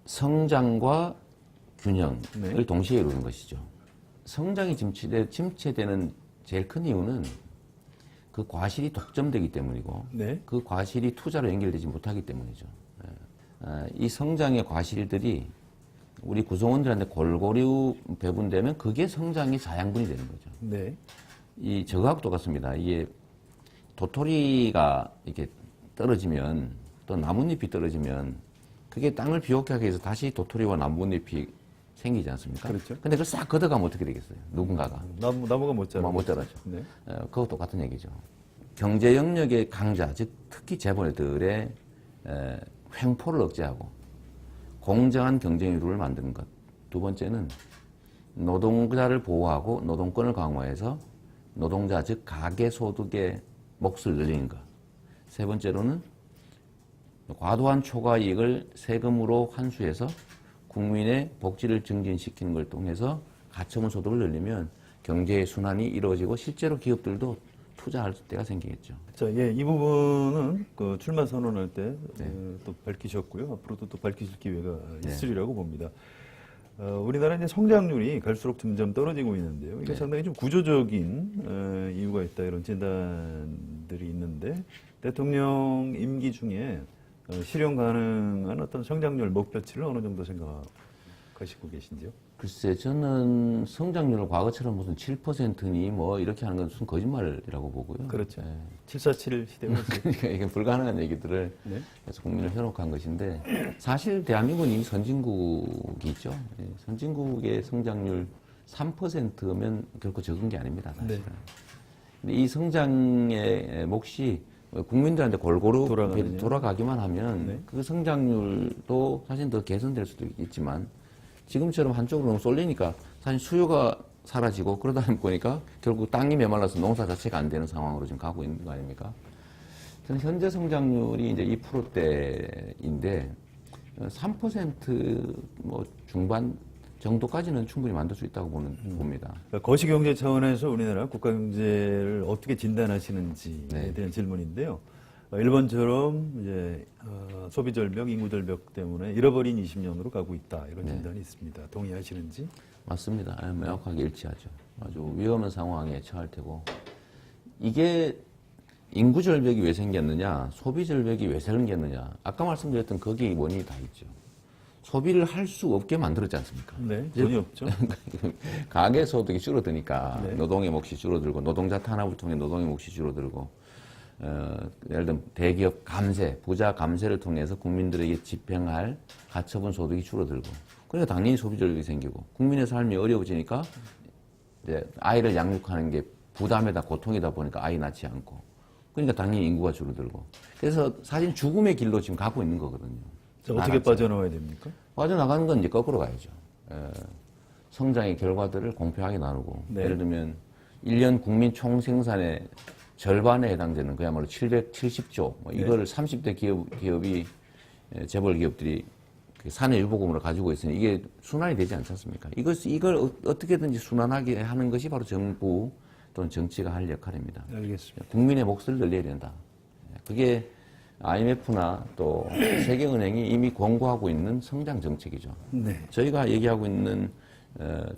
성장과 균형을 네. 동시에 이루는 것이죠. 성장이 침체되는 제일 큰 이유는 그 과실이 독점되기 때문이고 네. 그 과실이 투자로 연결되지 못하기 때문이죠. 이 성장의 과실들이 우리 구성원들한테 골고루 배분되면 그게 성장이 자양분이 되는 거죠. 네. 저거하고 똑같습니다. 이게 도토리가 이렇게 떨어지면 또 나뭇잎이 떨어지면 그게 땅을 비옥하게 하기 위해서 다시 도토리와 나뭇잎이 생기지 않습니까? 그렇죠. 근데 그걸 싹 걷어가면 어떻게 되겠어요? 누군가가. 나무가 못 자라. 못 자라죠. 네. 그것도 똑같은 얘기죠. 경제 영역의 강자, 즉 특히 재벌들의 횡포를 억제하고 공정한 경쟁 룰을 만드는 것. 두 번째는 노동자를 보호하고 노동권을 강화해서 노동자, 즉 가계소득의 몫을 늘리는 것. 세 번째로는 과도한 초과 이익을 세금으로 환수해서 국민의 복지를 증진시키는 걸 통해서 가처분 소득을 늘리면 경제의 순환이 이루어지고 실제로 기업들도 투자할 때가 생기겠죠. 자, 예, 이 부분은 그 출마 선언할 때 또 밝히셨고요. 앞으로도 또 밝히실 기회가 있으리라고 봅니다. 우리나라 이제 성장률이 갈수록 점점 떨어지고 있는데요. 이게 상당히 좀 구조적인 이유가 있다 이런 진단들이 있는데 대통령 임기 중에 실현 가능한 어떤 성장률 목표치를 어느 정도 생각하시고 계신지요? 글쎄, 저는 성장률을 과거처럼 무슨 7%니 뭐 이렇게 하는 건 무슨 거짓말이라고 보고요. 그렇죠. 747 시대가 있어요. 그러니까 이게 불가능한 얘기들을 그래서 국민을 현혹한 것인데 사실 대한민국은 이미 선진국이 있죠. 선진국의 성장률 3%면 결코 적은 게 아닙니다. 사실은. 근데 이 성장의 몫이 국민들한테 골고루 돌아가기만 하면 그 성장률도 사실 더 개선될 수도 있지만 지금처럼 한쪽으로 너무 쏠리니까 사실 수요가 사라지고 그러다 보니까 결국 땅이 메말라서 농사 자체가 안 되는 상황으로 지금 가고 있는 거 아닙니까? 저는 현재 성장률이 이제 2%대인데 3%뭐 중반 정도까지는 충분히 만들 수 있다고 봅니다. 그러니까 거시경제 차원에서 우리나라 국가 경제를 어떻게 진단하시는지에 대한 질문인데요. 일본처럼 이제 소비 절벽, 인구 절벽 때문에 잃어버린 20년으로 가고 있다 이런 진단이 있습니다. 동의하시는지? 맞습니다. 명확하게 일치하죠. 아주 위험한 상황에 처할 테고 이게 인구 절벽이 왜 생겼느냐, 소비 절벽이 왜 생겼느냐. 아까 말씀드렸던 거기에 원인이 다 있죠. 소비를 할 수 없게 만들었지 않습니까? 네, 돈이 없죠. 가계 소득이 줄어드니까 노동의 몫이 줄어들고 노동자 탄압을 통해 노동의 몫이 줄어들고 예를 들면 대기업 감세, 부자 감세를 통해서 국민들에게 집행할 가처분 소득이 줄어들고 그러니까 당연히 소비 절벽이 생기고 국민의 삶이 어려워지니까 이제 아이를 양육하는 게 부담에다 고통이다 보니까 아이 낳지 않고 그러니까 당연히 인구가 줄어들고 그래서 사실 죽음의 길로 지금 가고 있는 거거든요. 자, 어떻게 빠져나와야 됩니까? 빠져나가는 건 이제 거꾸로 가야죠. 성장의 결과들을 공평하게 나누고 예를 들면 1년 국민 총생산의 절반에 해당되는 그야말로 770조 이거를 30대 기업이 재벌 기업들이 사내 유보금으로 가지고 있으니 이게 순환이 되지 않지 않습니까? 이걸 어떻게든지 순환하게 하는 것이 바로 정부 또는 정치가 할 역할입니다. 알겠습니다. 국민의 몫을 늘려야 된다. 그게 IMF나 또 세계은행이 이미 권고하고 있는 성장 정책이죠. 저희가 얘기하고 있는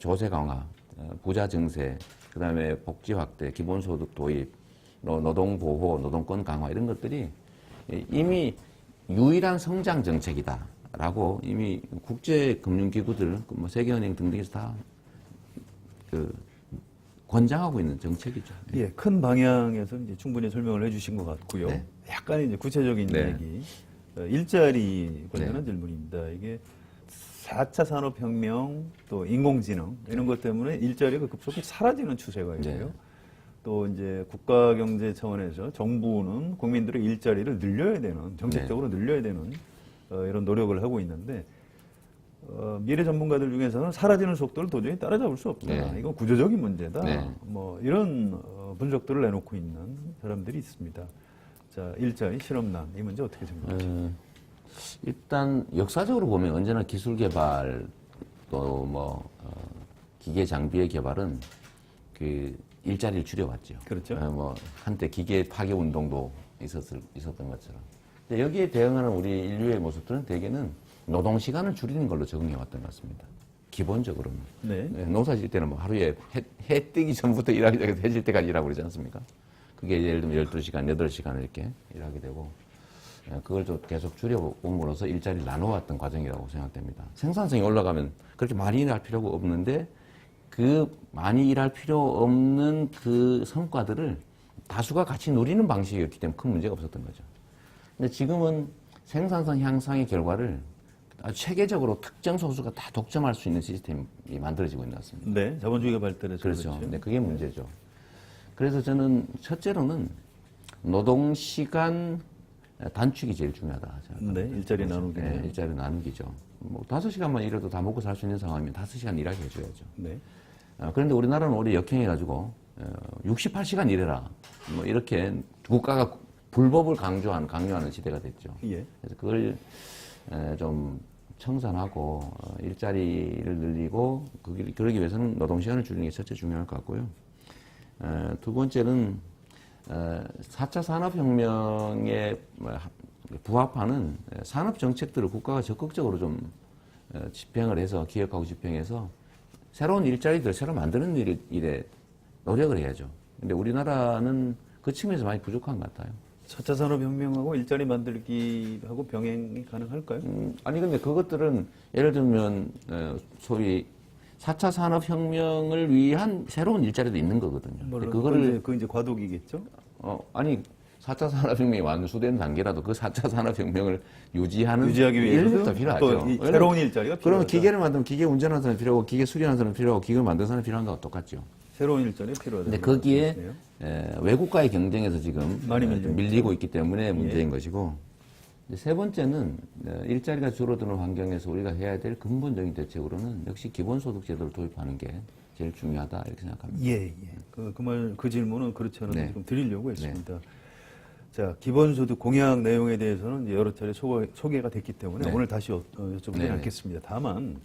조세 강화, 부자 증세, 그다음에 복지 확대, 기본소득 도입, 노동 보호, 노동권 강화 이런 것들이 이미 유일한 성장 정책이다라고 이미 국제 금융기구들, 뭐 세계은행 등등에서 다 권장하고 있는 정책이죠. 예, 큰 방향에서 이제 충분히 설명을 해주신 것 같고요. 약간 이제 구체적인 얘기, 일자리 관련한 질문입니다. 이게 4차 산업혁명, 또 인공지능 이런 것 때문에 일자리가 급속히 사라지는 추세가 있고요. 또 이제 국가 경제 차원에서 정부는 국민들의 일자리를 늘려야 되는, 정책적으로 늘려야 되는 이런 노력을 하고 있는데 미래 전문가들 중에서는 사라지는 속도를 도저히 따라잡을 수 없다. 이건 구조적인 문제다. 뭐 이런 분석들을 내놓고 있는 사람들이 있습니다. 자, 일자리, 실업난 이 문제 어떻게 생각하십니까? 일단 역사적으로 보면 언제나 기술 개발 또 뭐 기계 장비의 개발은 그 일자리를 줄여왔죠. 그렇죠. 뭐 한때 기계 파괴 운동도 있었던 것처럼. 근데 여기에 대응하는 우리 인류의 모습들은 대개는 노동 시간을 줄이는 걸로 적응해 왔던 것 같습니다. 기본적으로는. 농사 지을 때는 뭐 하루에 해 뜨기 전부터 일하기 시작해서 해 질 때까지 일하고 그러지 않습니까? 그게 예를 들면 12시간, 8시간 이렇게 일하게 되고 그걸 좀 계속 줄여봄으로써 일자리를 나눠왔던 과정이라고 생각됩니다. 생산성이 올라가면 그렇게 많이 일할 필요가 없는데 그 많이 일할 필요 없는 그 성과들을 다수가 같이 누리는 방식이었기 때문에 큰 문제가 없었던 거죠. 근데 지금은 생산성 향상의 결과를 아주 체계적으로 특정 소수가 다 독점할 수 있는 시스템이 만들어지고 있는 것 같습니다. 네, 자본주의가 발달해서 그렇죠. 네, 그게 문제죠. 그래서 저는 첫째로는 노동시간 단축이 제일 중요하다. 네, 일자리 나누기. 네, 일자리 나누기죠. 뭐 5시간만 일해도 다 먹고 살 수 있는 상황이면 5시간 일하게 해줘야죠. 네. 그런데 우리나라는 오히려 역행해가지고 68시간 일해라. 뭐 이렇게 국가가 불법을 강요하는 시대가 됐죠. 예. 그래서 그걸 좀 청산하고 일자리를 늘리고 그러기 위해서는 노동시간을 줄이는 게 첫째 중요할 것 같고요. 두 번째는 4차 산업혁명에 부합하는 산업정책들을 국가가 적극적으로 좀 집행을 해서 기획하고 집행해서 새로운 일자리들 새로 만드는 일에 노력을 해야죠. 근데 우리나라는 그 측면에서 많이 부족한 것 같아요. 4차 산업혁명하고 일자리 만들기하고 병행이 가능할까요? 아니 근데 그것들은 예를 들면 소위 4차 산업혁명을 위한 새로운 일자리도 있는 거거든요. 물론 그거를 그 이제 과도기겠죠? 아니 4차 산업혁명이 완수된 단계라도 그 4차 산업혁명을 유지하기 위해서 인력도 필요하죠. 새로운 일자리가 필요하다. 그러면 기계를 만들면 기계 운전하는 사람이 필요하고 기계 수리하는 사람이 필요하고 기계를 만드는 사람이 필요한 거와 똑같죠. 새로운 일자리가 필요하다. 근데 거기에 외국과의 경쟁에서 지금 많이 밀리고 있기 때문에 문제인 것이고 이제 세 번째는 일자리가 줄어드는 환경에서 우리가 해야 될 근본적인 대책으로는 역시 기본소득 제도를 도입하는 게 제일 중요하다 이렇게 생각합니다. 예. 그 질문은 그렇지 않은데 네. 지금 드리려고 했습니다. 자, 기본소득 공약 내용에 대해서는 이제 여러 차례 소개가 됐기 때문에 네. 오늘 다시 여쭤보지 네. 않겠습니다. 다만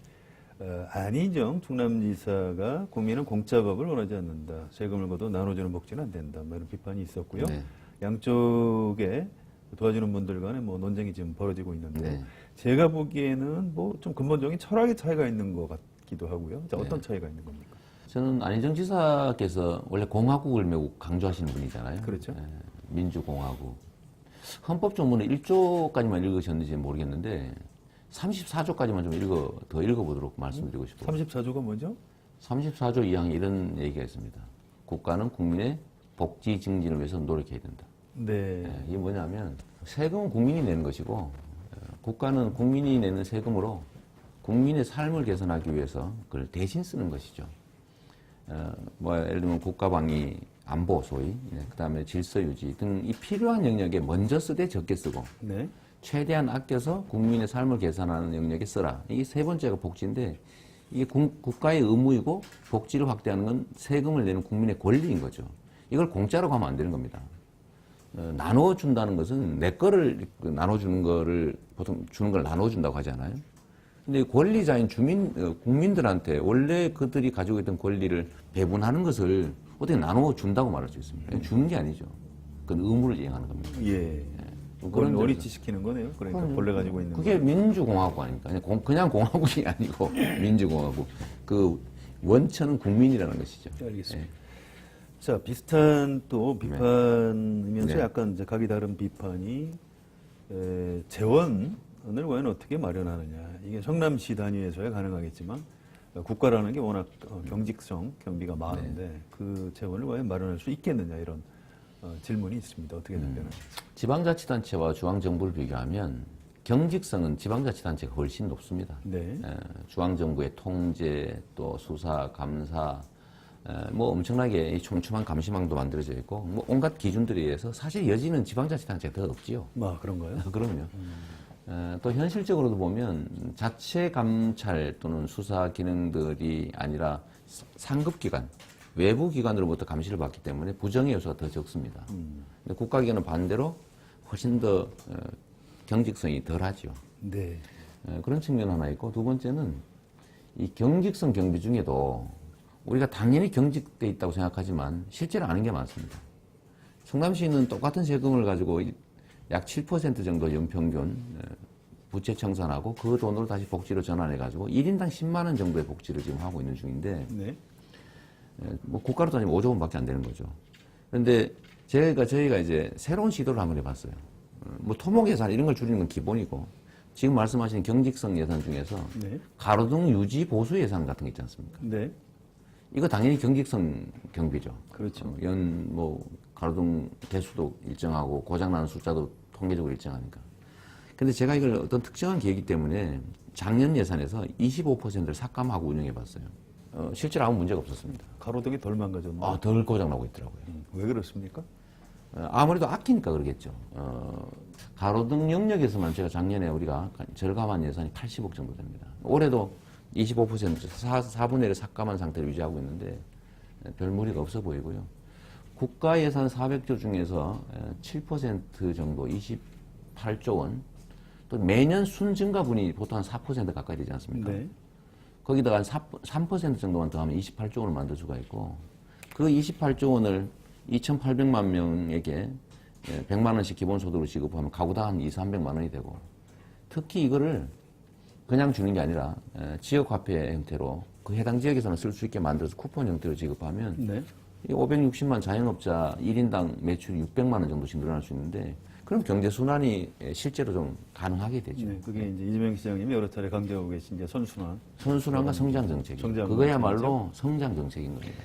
안희정 충남지사가 국민은 공짜밥을 원하지 않는다. 세금을 걷어 나눠주는 복지는 안 된다. 뭐 이런 비판이 있었고요. 네. 양쪽에 도와주는 분들 간에 뭐 논쟁이 지금 벌어지고 있는데 네. 제가 보기에는 뭐 좀 근본적인 철학의 차이가 있는 것 같기도 하고요. 자, 어떤 네. 차이가 있는 겁니까? 저는 안희정 지사께서 원래 공화국을 매우 강조하시는 분이잖아요. 그렇죠. 민주공화국. 헌법조문을 1조까지만 읽으셨는지 모르겠는데 34조까지만 좀 더 읽어보도록 말씀드리고 싶어요. 34조가 뭐죠? 34조 2항에 이런 얘기가 있습니다. 국가는 국민의 복지 증진을 위해서 노력해야 된다. 네. 이게 뭐냐면 세금은 국민이 내는 것이고 국가는 국민이 내는 세금으로 국민의 삶을 개선하기 위해서 그걸 대신 쓰는 것이죠. 예를 들면 국가방위, 안보 소위, 그다음에 질서 유지 등 이 필요한 영역에 먼저 쓰되 적게 쓰고 네. 최대한 아껴서 국민의 삶을 개선하는 영역에 써라. 이게 세 번째가 복지인데 이게 국가의 의무이고 복지를 확대하는 건 세금을 내는 국민의 권리인 거죠. 이걸 공짜라고 하면 안 되는 겁니다. 나눠준다는 것은 내 거를 나눠주는 거를 보통 주는 걸 나눠준다고 하잖아요. 근데 권리자인 국민들한테 원래 그들이 가지고 있던 권리를 배분하는 것을 어떻게 나눠준다고 말할 수 있습니까? 주는 게 아니죠. 그건 의무를 이행하는 겁니다. 예. 그런 어리치 시키는 거네요. 그러니까 본래 가지고 있는 그게 민주공화국 아닙니까? 그냥 공화국이 아니고 민주공화국. 그 원천은 국민이라는 것이죠. 알겠습니다. 자, 비슷한 또 비판이면서 네. 약간 이제 각이 다른 비판이 재원을 과연 어떻게 마련하느냐. 이게 성남시 단위에서야 가능하겠지만 국가라는 게 워낙 경직성, 경비가 많은데 그 재원을 과연 마련할 수 있겠느냐 이런 질문이 있습니다. 어떻게 답변하십니까? 지방자치단체와 중앙정부를 비교하면 경직성은 지방자치단체가 훨씬 높습니다. 네. 중앙정부의 통제, 또 수사, 감사, 뭐 엄청나게 촘촘한 감시망도 만들어져 있고 뭐 온갖 기준들에 의해서 사실 여지는 지방자치단체가 더 없지요. 그런가요? 그럼요. 또 현실적으로도 보면 자체 감찰 또는 수사 기능들이 아니라 상급기관, 외부 기관으로부터 감시를 받기 때문에 부정의 요소가 더 적습니다. 근데 국가기관은 반대로 훨씬 더 경직성이 덜하죠. 네. 그런 측면 하나 있고 두 번째는 이 경직성 경비 중에도 우리가 당연히 경직돼 있다고 생각하지만 실제로 아는 게 많습니다. 충남시는 똑같은 세금을 가지고 약 7% 정도 연평균 부채 청산하고 그 돈으로 다시 복지로 전환해가지고 1인당 10만 원 정도의 복지를 지금 하고 있는 중인데 네. 뭐 국가로 따지면 5조 원밖에 안 되는 거죠. 그런데 저희가 이제 새로운 시도를 한번 해봤어요. 뭐 토목 예산 이런 걸 줄이는 건 기본이고 지금 말씀하신 경직성 예산 중에서 네. 가로등 유지 보수 예산 같은 게 있지 않습니까? 네. 이거 당연히 경직성 경비죠. 그렇죠. 가로등 개수도 일정하고 고장나는 숫자도 통계적으로 일정하니까. 근데 제가 이걸 어떤 특정한 계획이기 때문에 작년 예산에서 25%를 삭감하고 운영해 봤어요. 실제로 아무 문제가 없었습니다. 가로등이 덜 망가졌나? 덜 고장나고 있더라고요. 왜 그렇습니까? 아무래도 아끼니까 그러겠죠. 가로등 영역에서만 제가 작년에 우리가 절감한 예산이 80억 정도 됩니다. 올해도 25% 4분의 1을 삭감한 상태를 유지하고 있는데 별 무리가 없어 보이고요. 국가 예산 400조 중에서 7% 정도 28조 원, 또 매년 순증가분이 보통 한 4% 가까이 되지 않습니까? 네. 거기다가 한 3% 정도만 더하면 28조 원을 만들 수가 있고, 그 28조 원을 2,800만 명에게 100만 원씩 기본소득으로 지급하면 가구당 한 200~300만 원이 되고, 특히 이거를 그냥 주는 게 아니라 지역화폐 형태로 그 해당 지역에서는 쓸 수 있게 만들어서 쿠폰 형태로 지급하면 네. 이 560만 자영업자 1인당 매출이 600만 원 정도씩 늘어날 수 있는데, 그럼 경제순환이 실제로 좀 가능하게 되죠. 네, 그게 이제 이재명 시장님이 여러 차례 강조하고 계신 이제 선순환. 선순환과 성장 정책이죠. 성장 그거야말로 성장 정책인 겁니다.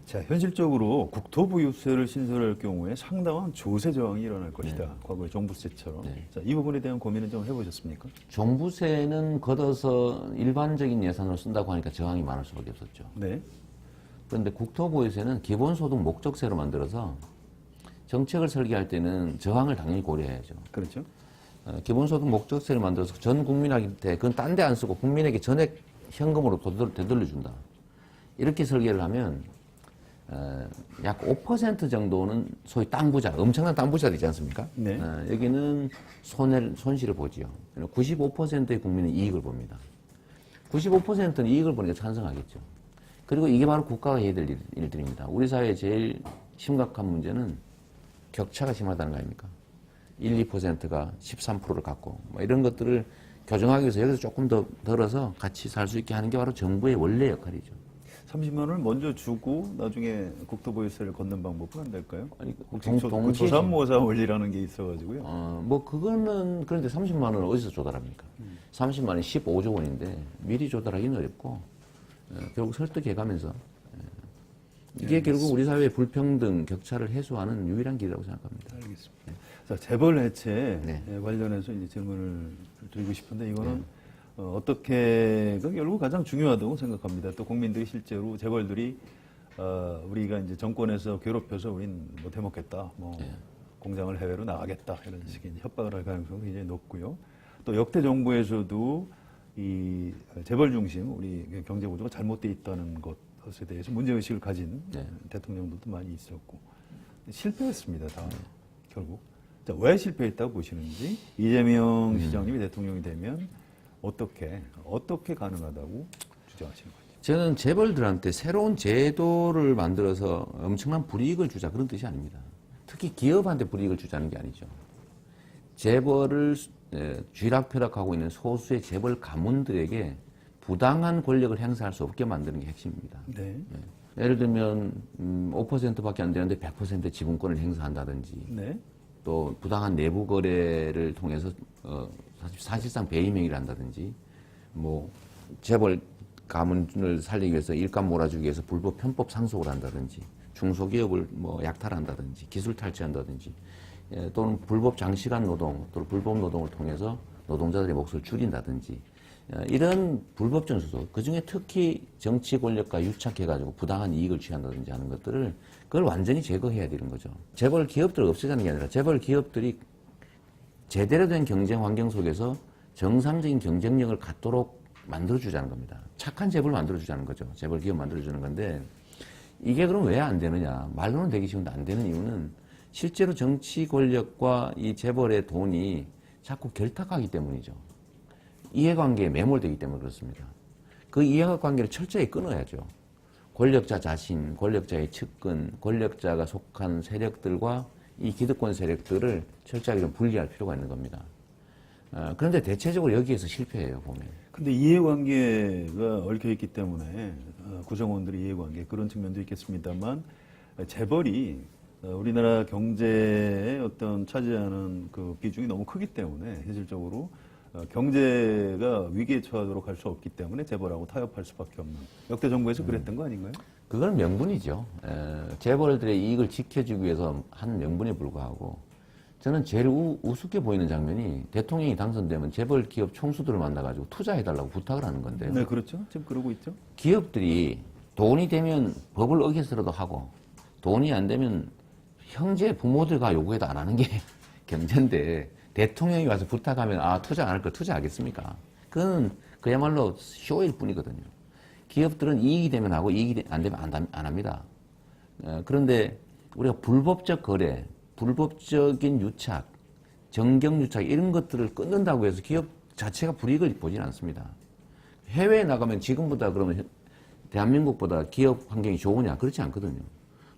자, 현실적으로 국토부 유세를 신설할 경우에 상당한 조세 저항이 일어날 것이다. 과거의 종부세처럼. 네. 자, 이 부분에 대한 고민은 좀 해보셨습니까? 종부세는 걷어서 일반적인 예산으로 쓴다고 하니까 저항이 많을 수밖에 없었죠. 네. 그런데 국토부에서는 기본소득 목적세로 만들어서 정책을 설계할 때는 저항을 당연히 고려해야죠. 그렇죠. 기본소득 목적세를 만들어서 전 국민한테 그건 딴 데 안 쓰고 국민에게 전액 현금으로 되돌려준다. 이렇게 설계를 하면 약 5% 정도는 소위 땅 부자, 엄청난 땅 부자들 있지 않습니까? 네. 여기는 손실을 보지요. 95%의 국민은 이익을 봅니다. 95%는 이익을 보니까 찬성하겠죠. 그리고 이게 바로 국가가 해야 될 일들입니다. 우리 사회의 제일 심각한 문제는 격차가 심하다는 거 아닙니까? 1, 2%가 13%를 갖고 뭐 이런 것들을 교정하기 위해서 여기서 조금 더 덜어서 같이 살 수 있게 하는 게 바로 정부의 원래 역할이죠. 30만 원을 먼저 주고 나중에 국토부 유세를 걷는 방법은 안 될까요? 아니, 그 조삼모사 원리라는 게 있어가지고요. 뭐 그거는 그런데 30만 원을 어디서 조달합니까? 30만 원이 15조 원인데 미리 조달하기는 어렵고 결국 설득해가면서 이게 결국 우리 사회의 불평등, 격차를 해소하는 유일한 길이라고 생각합니다. 알겠습니다. 자, 재벌 해체 네. 관련해서 이제 질문을 드리고 싶은데 이거는 어떻게가 결국 가장 중요하다고 생각합니다. 또 국민들이 실제로 재벌들이 우리가 이제 정권에서 괴롭혀서 우린 못 해먹겠다, 공장을 해외로 나가겠다 이런 식의 협박을 할 가능성이 굉장히 높고요. 또 역대 정부에서도 이 재벌 중심 우리 경제 구조가 잘못돼 있다는 것에 대해서 문제의식을 가진 대통령들도 많이 있었고 실패했습니다. 다 결국. 자, 왜 실패했다고 보시는지 이재명 시장님이 대통령이 되면 어떻게 가능하다고 주장하시는 거죠? 저는 재벌들한테 새로운 제도를 만들어서 엄청난 불이익을 주자 그런 뜻이 아닙니다. 특히 기업한테 불이익을 주자는 게 아니죠. 재벌을 쥐락펴락하고 있는 소수의 재벌 가문들에게 부당한 권력을 행사할 수 없게 만드는 게 핵심입니다. 네. 예를 들면 5%밖에 안 되는데 100% 지분권을 행사한다든지 네. 또 부당한 내부 거래를 통해서 사실상 배임행위를 한다든지 뭐 재벌 가문을 살리기 위해서 일감 몰아주기 위해서 불법 편법 상속을 한다든지 중소기업을 약탈한다든지 기술 탈취한다든지 또는 불법 장시간 노동 또는 불법 노동을 통해서 노동자들의 몫을 줄인다든지 이런 불법 전수소 그중에 특히 정치 권력과 유착해가지고 부당한 이익을 취한다든지 하는 것들을 그걸 완전히 제거해야 되는 거죠. 재벌 기업들을 없애자는 게 아니라 재벌 기업들이 제대로 된 경쟁 환경 속에서 정상적인 경쟁력을 갖도록 만들어주자는 겁니다. 착한 재벌을 만들어주자는 거죠. 재벌 기업 만들어주는 건데 이게 그럼 왜 안 되느냐. 말로는 되기 쉬운데 안 되는 이유는 실제로 정치 권력과 이 재벌의 돈이 자꾸 결탁하기 때문이죠. 이해관계에 매몰되기 때문에 그렇습니다. 그 이해관계를 철저히 끊어야죠. 권력자 자신, 권력자의 측근, 권력자가 속한 세력들과 이 기득권 세력들을 철저하게 좀 분리할 필요가 있는 겁니다. 그런데 대체적으로 여기에서 실패해요, 보면. 근데 이해관계가 얽혀있기 때문에 구성원들의 이해관계 그런 측면도 있겠습니다만 재벌이 우리나라 경제에 어떤 차지하는 그 비중이 너무 크기 때문에 현실적으로 경제가 위기에 처하도록 할 수 없기 때문에 재벌하고 타협할 수밖에 없는 역대 정부에서 그랬던 거 아닌가요? 그건 명분이죠. 재벌들의 이익을 지켜주기 위해서 한 명분에 불과하고 저는 제일 우습게 보이는 장면이 대통령이 당선되면 재벌 기업 총수들을 만나가지고 투자해달라고 부탁을 하는 건데요. 네, 그렇죠. 지금 그러고 있죠. 기업들이 돈이 되면 법을 어겨서라도 하고 돈이 안 되면 형제 부모들과 요구해도 안 하는 게 경제인데 대통령이 와서 부탁하면 투자 안 할 거 투자하겠습니까? 그건 그야말로 쇼일 뿐이거든요. 기업들은 이익이 되면 하고 이익이 안 되면 안 합니다. 그런데 우리가 불법적 거래, 불법적인 유착, 정경 유착 이런 것들을 끊는다고 해서 기업 자체가 불이익을 보지는 않습니다. 해외에 나가면 지금보다 그러면 대한민국보다 기업 환경이 좋으냐? 그렇지 않거든요.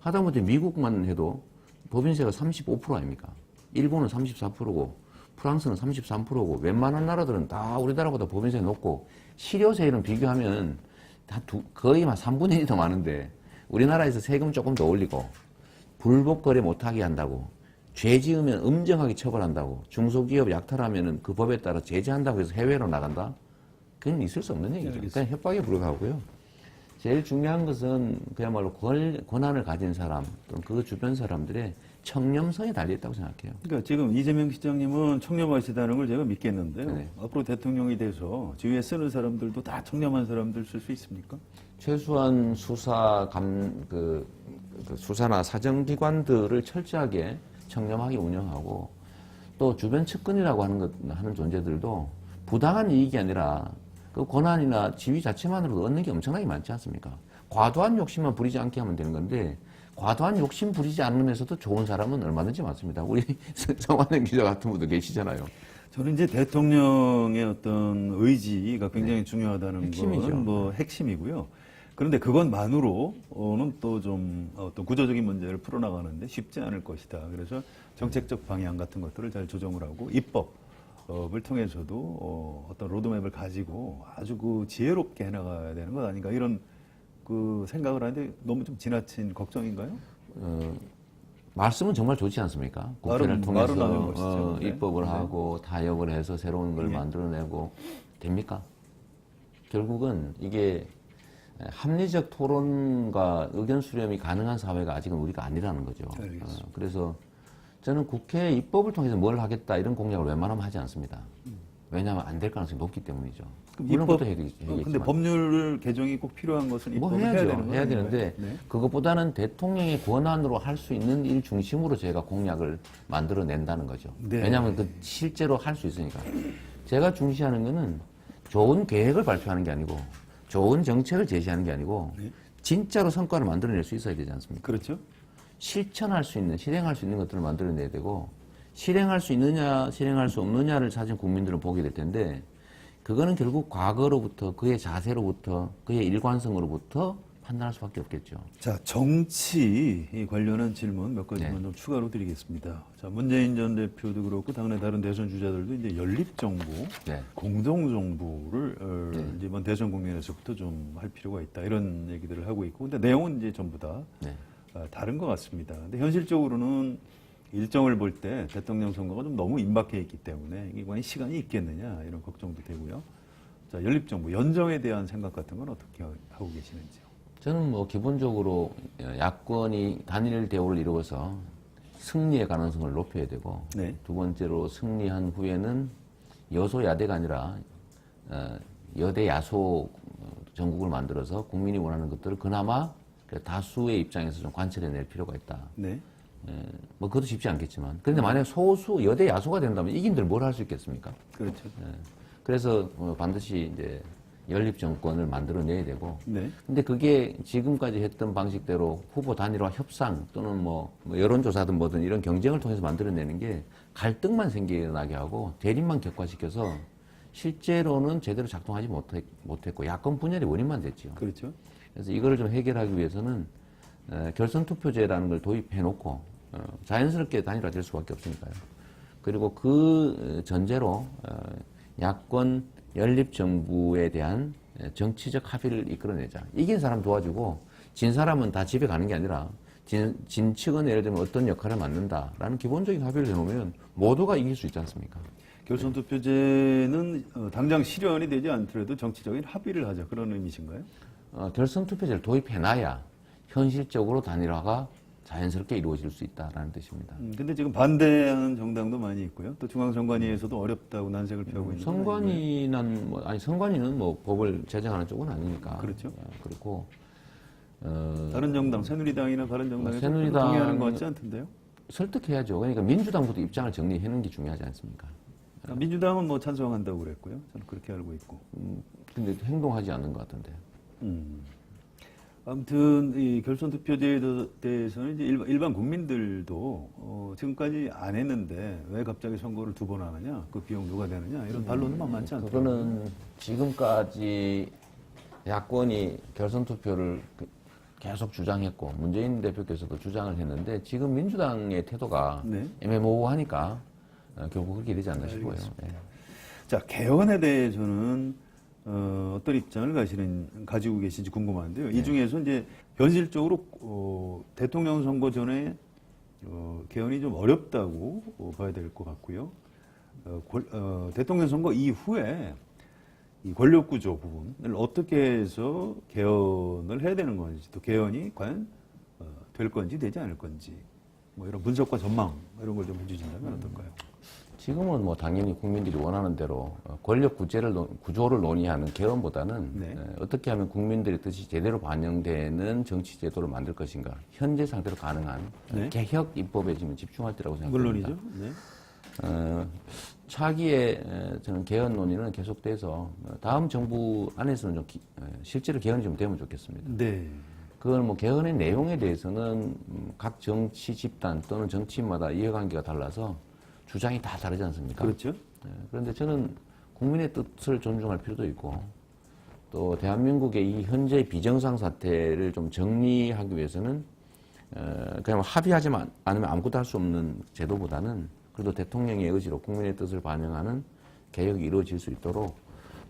하다못해 미국만 해도 법인세가 35% 아닙니까? 일본은 34%고 프랑스는 33%고 웬만한 나라들은 다 우리나라보다 법인세 높고 실효세율은 비교하면 거의 한 3분의 1이 더 많은데 우리나라에서 세금 조금 더 올리고 불법 거래 못하게 한다고 죄 지으면 엄정하게 처벌한다고 중소기업 약탈하면 그 법에 따라 제재한다고 해서 해외로 나간다? 그건 있을 수 없는 얘기죠. 그냥 협박에 불과하고요. 제일 중요한 것은 그야말로 권한을 가진 사람 또는 그 주변 사람들의 청렴성에 달려있다고 생각해요. 그러니까 지금 이재명 시장님은 청렴하시다는 걸 제가 믿겠는데요. 네. 앞으로 대통령이 돼서 주위에 쓰는 사람들도 다 청렴한 사람들 쓸 수 있습니까? 최소한 수사나 사정기관들을 철저하게 청렴하게 운영하고 또 주변 측근이라고 하는 존재들도 부당한 이익이 아니라 그 권한이나 지위 자체만으로도 얻는 게 엄청나게 많지 않습니까? 과도한 욕심만 부리지 않게 하면 되는 건데 과도한 욕심 부리지 않으면서도 좋은 사람은 얼마든지 많습니다. 우리 성환영 기자 같은 분도 계시잖아요. 저는 이제 대통령의 어떤 의지가 굉장히 중요하다는 핵심이죠. 건 뭐 핵심이고요. 그런데 그것만으로는 또 좀 어떤 구조적인 문제를 풀어나가는데 쉽지 않을 것이다. 그래서 정책적 방향 같은 것들을 잘 조정을 하고 입법을 통해서도 어떤 로드맵을 가지고 아주 그 지혜롭게 해나가야 되는 것 아닌가 이런 그 생각을 하는데 너무 좀 지나친 걱정인가요? 말씀은 정말 좋지 않습니까? 국회를 말은 하는 통해서 것이죠. 네. 입법을 네. 하고 타협을 해서 새로운 걸 네. 만들어내고 됩니까? 결국은 이게 합리적 토론과 의견 수렴이 가능한 사회가 아직은 우리가 아니라는 거죠. 알겠습니다. 그래서 저는 국회 입법을 통해서 뭘 하겠다 이런 공약을 웬만하면 하지 않습니다. 왜냐하면 안 될 가능성이 높기 때문이죠. 물론부터 해야겠지만. 근데 법률 개정이 꼭 필요한 것은 뭐 입법을 해야죠. 해야 되는 해야 되는데 네. 그것보다는 대통령의 권한으로 할 수 있는 일 중심으로 제가 공약을 만들어낸다는 거죠. 네. 왜냐하면 그 실제로 할 수 있으니까. 제가 중시하는 거는 좋은 계획을 발표하는 게 아니고 좋은 정책을 제시하는 게 아니고 네. 진짜로 성과를 만들어낼 수 있어야 되지 않습니까? 그렇죠. 실천할 수 있는, 실행할 수 있는 것들을 만들어내야 되고 실행할 수 있느냐, 실행할 수 없느냐를 사실 국민들은 보게 될 텐데 그거는 결국 과거로부터 그의 자세로부터 그의 일관성으로부터 판단할 수밖에 없겠죠. 자, 정치 관련한 질문 몇 가지만 네. 좀 추가로 드리겠습니다. 자, 문재인 전 대표도 그렇고 당내 다른 대선 주자들도 이제 연립정부, 네. 공동정부를 이제 이번 대선 국면에서부터 좀 할 필요가 있다 이런 얘기들을 하고 있고, 근데 내용은 이제 전부 다 네. 다른 것 같습니다. 근데 현실적으로는 일정을 볼 때 대통령 선거가 좀 너무 임박해 있기 때문에 이게 과연 시간이 있겠느냐 이런 걱정도 되고요. 자, 연립정부, 연정에 대한 생각 같은 건 어떻게 하고 계시는지요? 저는 뭐 기본적으로 야권이 단일 대우를 이루어서 승리의 가능성을 높여야 되고 네. 두 번째로 승리한 후에는 여소야대가 아니라 여대 야소 전국을 만들어서 국민이 원하는 것들을 그나마 다수의 입장에서 좀 관철해낼 필요가 있다. 네. 뭐 그것도 쉽지 않겠지만 그런데 만약 소수 여대 야소가 된다면 이긴들 뭘 할 수 있겠습니까? 그렇죠. 그래서 반드시 이제 연립 정권을 만들어내야 되고 네. 근데 그게 지금까지 했던 방식대로 후보 단일화 협상 또는 뭐 여론조사든 뭐든 이런 경쟁을 통해서 만들어내는 게 갈등만 생겨나게 하고 대립만 격화시켜서 실제로는 제대로 작동하지 못했고 야권 분열의 원인만 됐죠. 그렇죠. 그래서 이거를 좀 해결하기 위해서는 결선 투표제라는 걸 도입해 놓고 자연스럽게 단일화될 수밖에 없으니까요. 그리고 그 전제로 야권 연립 정부에 대한 정치적 합의를 이끌어내자. 이긴 사람 도와주고 진 사람은 다 집에 가는 게 아니라 진 측은 예를 들면 어떤 역할을 맡는다라는 기본적인 합의를 해놓으면 모두가 이길 수 있지 않습니까? 결선 투표제는 당장 실현이 되지 않더라도 정치적인 합의를 하자 그런 의미신가요? 결선 투표제를 도입해놔야 현실적으로 단일화가 자연스럽게 이루어질 수 있다라는 뜻입니다. 근데 지금 반대하는 정당도 많이 있고요. 또 중앙선관위에서도 어렵다고 난색을 피하고 있는 선관위는 뭐 법을 제정하는 쪽은 아니니까. 그렇죠. 그렇고 다른 정당, 새누리당이나 바른정당에서 새누리당 동의하는 것 같지 않던데요? 설득해야죠. 그러니까 민주당부터 입장을 정리하는 게 중요하지 않습니까? 민주당은 뭐 찬성한다고 그랬고요. 저는 그렇게 알고 있고. 근데 행동하지 않는 것 같은데. 아무튼 이 결선 투표제에 대해서는 이제 일반 국민들도 지금까지 안 했는데 왜 갑자기 선거를 두 번 하느냐, 그 비용 누가 되느냐 이런 반론은 만만치 않더라고요. 그거는 지금까지 야권이 결선 투표를 계속 주장했고 문재인 대표께서도 주장을 했는데 지금 민주당의 태도가 네. 애매모호하니까 결국 그렇게 되지 않나 싶어요. 예. 자, 개헌에 대해서는 어떤 입장을 가지고 계신지 궁금한데요. 이 중에서 이제 현실적으로 대통령 선거 전에 개헌이 좀 어렵다고 봐야 될 것 같고요. 대통령 선거 이후에 이 권력 구조 부분을 어떻게 해서 개헌을 해야 되는 건지, 또 개헌이 과연 될 건지 되지 않을 건지, 뭐 이런 분석과 전망 이런 걸 좀 해주신다면 어떨까요? 지금은 뭐 당연히 국민들이 원하는 대로 권력 구조를 논의하는 개헌보다는 네. 어떻게 하면 국민들의 뜻이 제대로 반영되는 정치 제도를 만들 것인가, 현재 상태로 가능한 네. 개혁 입법에 지금 집중할 때라고 생각합니다. 물론이죠. 네. 차기에 저는 개헌 논의는 계속돼서 다음 정부 안에서는 좀 실제로 개헌이 좀 되면 좋겠습니다. 네. 그건 뭐 개헌의 내용에 대해서는 각 정치 집단 또는 정치인마다 이해관계가 달라서 주장이 다 다르지 않습니까? 그렇죠. 그런데 저는 국민의 뜻을 존중할 필요도 있고 또 대한민국의 이 현재 비정상 사태를 좀 정리하기 위해서는 그냥 합의하지 않으면 아무것도 할 수 없는 제도보다는 그래도 대통령의 의지로 국민의 뜻을 반영하는 개혁이 이루어질 수 있도록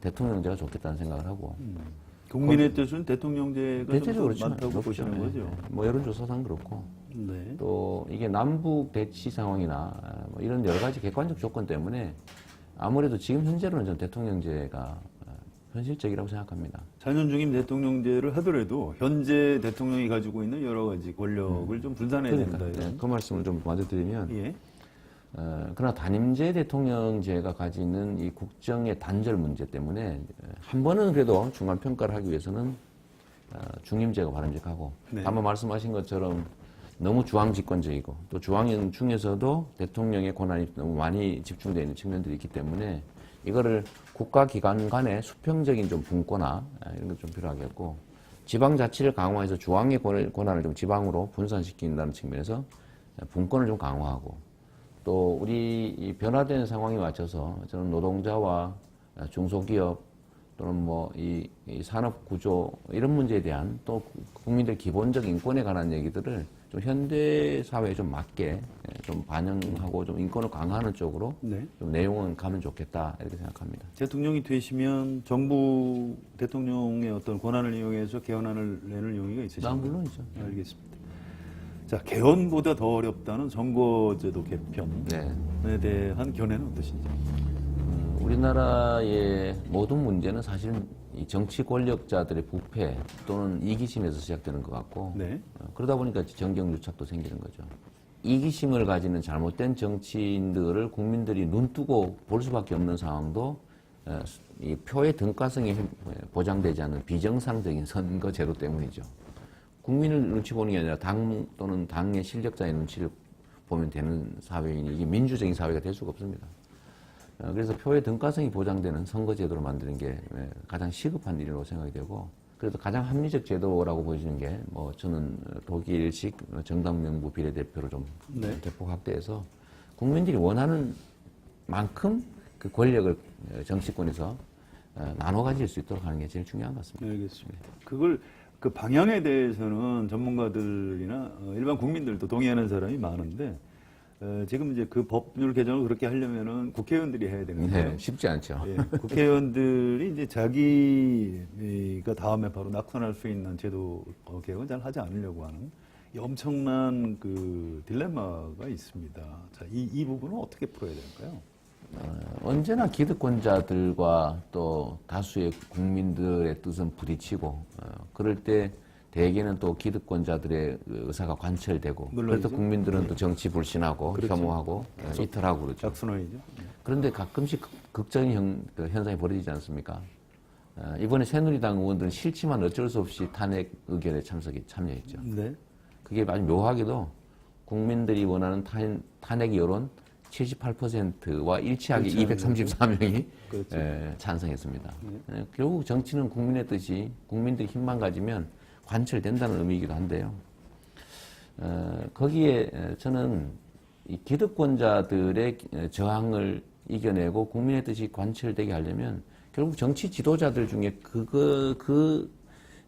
대통령제가 좋겠다는 생각을 하고 국민의 뜻은 대통령제가 대체적으로 좀 많다고 높죠. 보시는 거죠. 뭐 여론조사상 그렇고 네. 또 이게 남북 대치 상황이나 뭐 이런 여러 가지 객관적 조건 때문에 아무래도 지금 현재로는 저는 대통령제가 현실적이라고 생각합니다. 4년 중임 대통령제를 하더라도 현재 대통령이 가지고 있는 여러 가지 권력을 좀 분산해야 된다. 네, 그 말씀을 좀 먼저 드리면 예. 그러나 단임제 대통령제가 가지는 이 국정의 단절 문제 때문에 한 번은 그래도 중간 평가를 하기 위해서는 중임제가 바람직하고 네. 아마 말씀하신 것처럼 너무 주황집권적이고 또 주황인 중에서도 대통령의 권한이 너무 많이 집중되어 있는 측면들이 있기 때문에 이거를 국가기관 간의 수평적인 좀 분권화 이런 것 좀 필요하겠고 지방자치를 강화해서 중앙의 권한을 좀 지방으로 분산시킨다는 측면에서 분권을 좀 강화하고 또 우리 이 변화되는 상황에 맞춰서 저는 노동자와 중소기업 또는 뭐 이 산업 구조 이런 문제에 대한 또 국민들 기본적 인권에 관한 얘기들을 좀 현대 사회에 좀 맞게 좀 반영하고 좀 인권을 강화하는 쪽으로 네. 좀 내용은 가면 좋겠다 이렇게 생각합니다. 대통령이 되시면 정부 대통령의 어떤 권한을 이용해서 개헌안을 내는 용의가 있으신가요? 물론이죠. 알겠습니다. 자, 개헌보다 더 어렵다는 선거제도 개편에 네. 대한 견해는 어떠신지? 우리나라의 모든 문제는 사실 이 정치 권력자들의 부패 또는 이기심에서 시작되는 것 같고 네. 그러다 보니까 정경유착도 생기는 거죠. 이기심을 가지는 잘못된 정치인들을 국민들이 눈뜨고 볼 수밖에 없는 상황도 이 표의 등가성이 보장되지 않는 비정상적인 선거 제도 때문이죠. 국민을 눈치 보는 게 아니라 당 또는 당의 실력자의 눈치를 보면 되는 사회이니 이게 민주적인 사회가 될 수가 없습니다. 그래서 표의 등가성이 보장되는 선거제도를 만드는 게 가장 시급한 일이라고 생각이 되고 그래도 가장 합리적 제도라고 보여지는 게 뭐 저는 독일식 정당 명부 비례대표를 좀 네. 대폭 확대해서 국민들이 원하는 만큼 그 권력을 정치권에서 나눠 가질 수 있도록 하는 게 제일 중요한 것 같습니다. 알겠습니다. 그걸 그 방향에 대해서는 전문가들이나 일반 국민들도 동의하는 사람이 많은데 지금 이제 그 법률 개정을 그렇게 하려면은 국회의원들이 해야 되는데 네, 쉽지 않죠. 예, 국회의원들이 이제 자기가 다음에 바로 낙선할 수 있는 제도 개혁은 잘 하지 않으려고 하는 이 엄청난 그 딜레마가 있습니다. 자, 이 부분은 어떻게 풀어야 될까요? 언제나 기득권자들과 또 다수의 국민들의 뜻은 부딪히고 그럴 때 대개는 또 기득권자들의 의사가 관철되고 물론이죠. 그래서 국민들은 네. 또 정치 불신하고 그렇죠. 혐오하고 이탈하고 그렇죠. 악순환이죠. 그런데 가끔씩 극적인 현상이 벌어지지 않습니까? 이번에 새누리당 의원들은 싫지만 어쩔 수 없이 탄핵 의결에 참여했죠. 네. 그게 아주 묘하게도 국민들이 원하는 탄핵 여론 78%와 일치하게 그렇죠. 234명이 그렇죠. 찬성했습니다. 결국 정치는 국민의 뜻이 국민들이 힘만 가지면 관철된다는 의미이기도 한데요. 거기에 저는 이 기득권자들의 저항을 이겨내고 국민의 뜻이 관철되게 하려면 결국 정치 지도자들 중에 그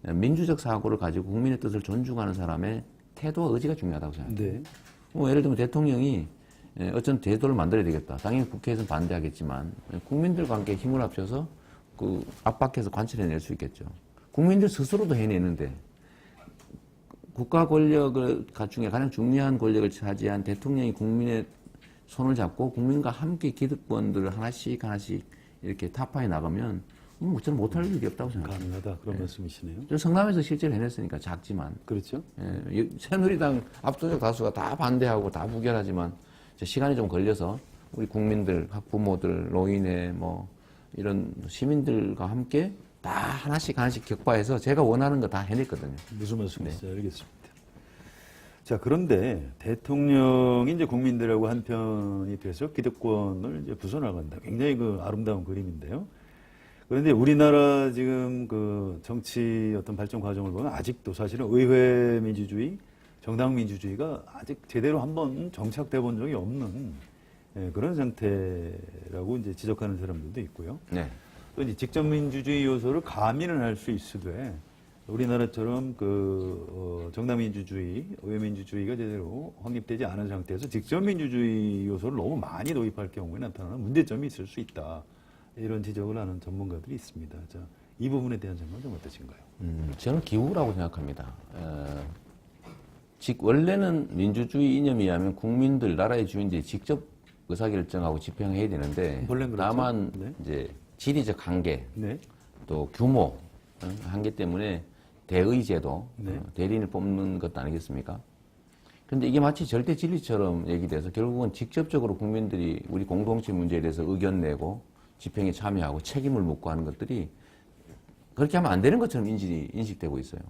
민주적 사고를 가지고 국민의 뜻을 존중하는 사람의 태도와 의지가 중요하다고 생각해요. 네. 뭐 예를 들면 대통령이 어떤 제도를 만들어야 되겠다. 당연히 국회에서는 반대하겠지만 국민들과 함께 힘을 합쳐서 그 압박해서 관철해낼 수 있겠죠. 국민들 스스로도 해내는데 국가 권력을 중에 가장 중요한 권력을 차지한 대통령이 국민의 손을 잡고 국민과 함께 기득권들을 하나씩 이렇게 타파해 나가면 저는 못할 일이 없다고 생각합니다. 가능하다 그런 말씀이시네요. 저 성남에서 실제로 해냈으니까 작지만 그렇죠. 새누리당 압도적 다수가 다 반대하고 다 부결하지만 시간이 좀 걸려서 우리 국민들, 학부모들, 노인의 뭐 이런 시민들과 함께 다 하나씩 격파해서 제가 원하는 거 다 해냈거든요. 무슨 말씀이세요? 알겠습니다. 자, 그런데 대통령이 이제 국민들하고 한편이 돼서 기득권을 이제 부숴나간다. 굉장히 그 아름다운 그림인데요. 그런데 우리나라 지금 그 정치 어떤 발전 과정을 보면 아직도 사실은 의회 민주주의, 정당 민주주의가 아직 제대로 한번 정착돼 본 적이 없는 그런 상태라고 이제 지적하는 사람들도 있고요. 네. 또 이제 직접 민주주의 요소를 가미는 할 수 있으되 우리나라처럼 정당 민주주의, 의회 민주주의가 제대로 확립되지 않은 상태에서 직접 민주주의 요소를 너무 많이 도입할 경우에 나타나는 문제점이 있을 수 있다. 이런 지적을 하는 전문가들이 있습니다. 자, 이 부분에 대한 생각은 좀 어떠신가요? 저는 기우라고 생각합니다. 원래는 민주주의 이념에 의하면 국민들, 나라의 주인들이 직접 의사결정하고 집행해야 되는데 원래는 그렇죠. 다만 네. 이제 지리적 한계, 네. 또 규모 한계 때문에 대의제도, 네. 대리인을 뽑는 것도 아니겠습니까? 그런데 이게 마치 절대 진리처럼 얘기돼서 결국은 직접적으로 국민들이 우리 공동체 문제에 대해서 의견 내고 집행에 참여하고 책임을 묻고 하는 것들이 그렇게 하면 안 되는 것처럼 인식되고 있어요.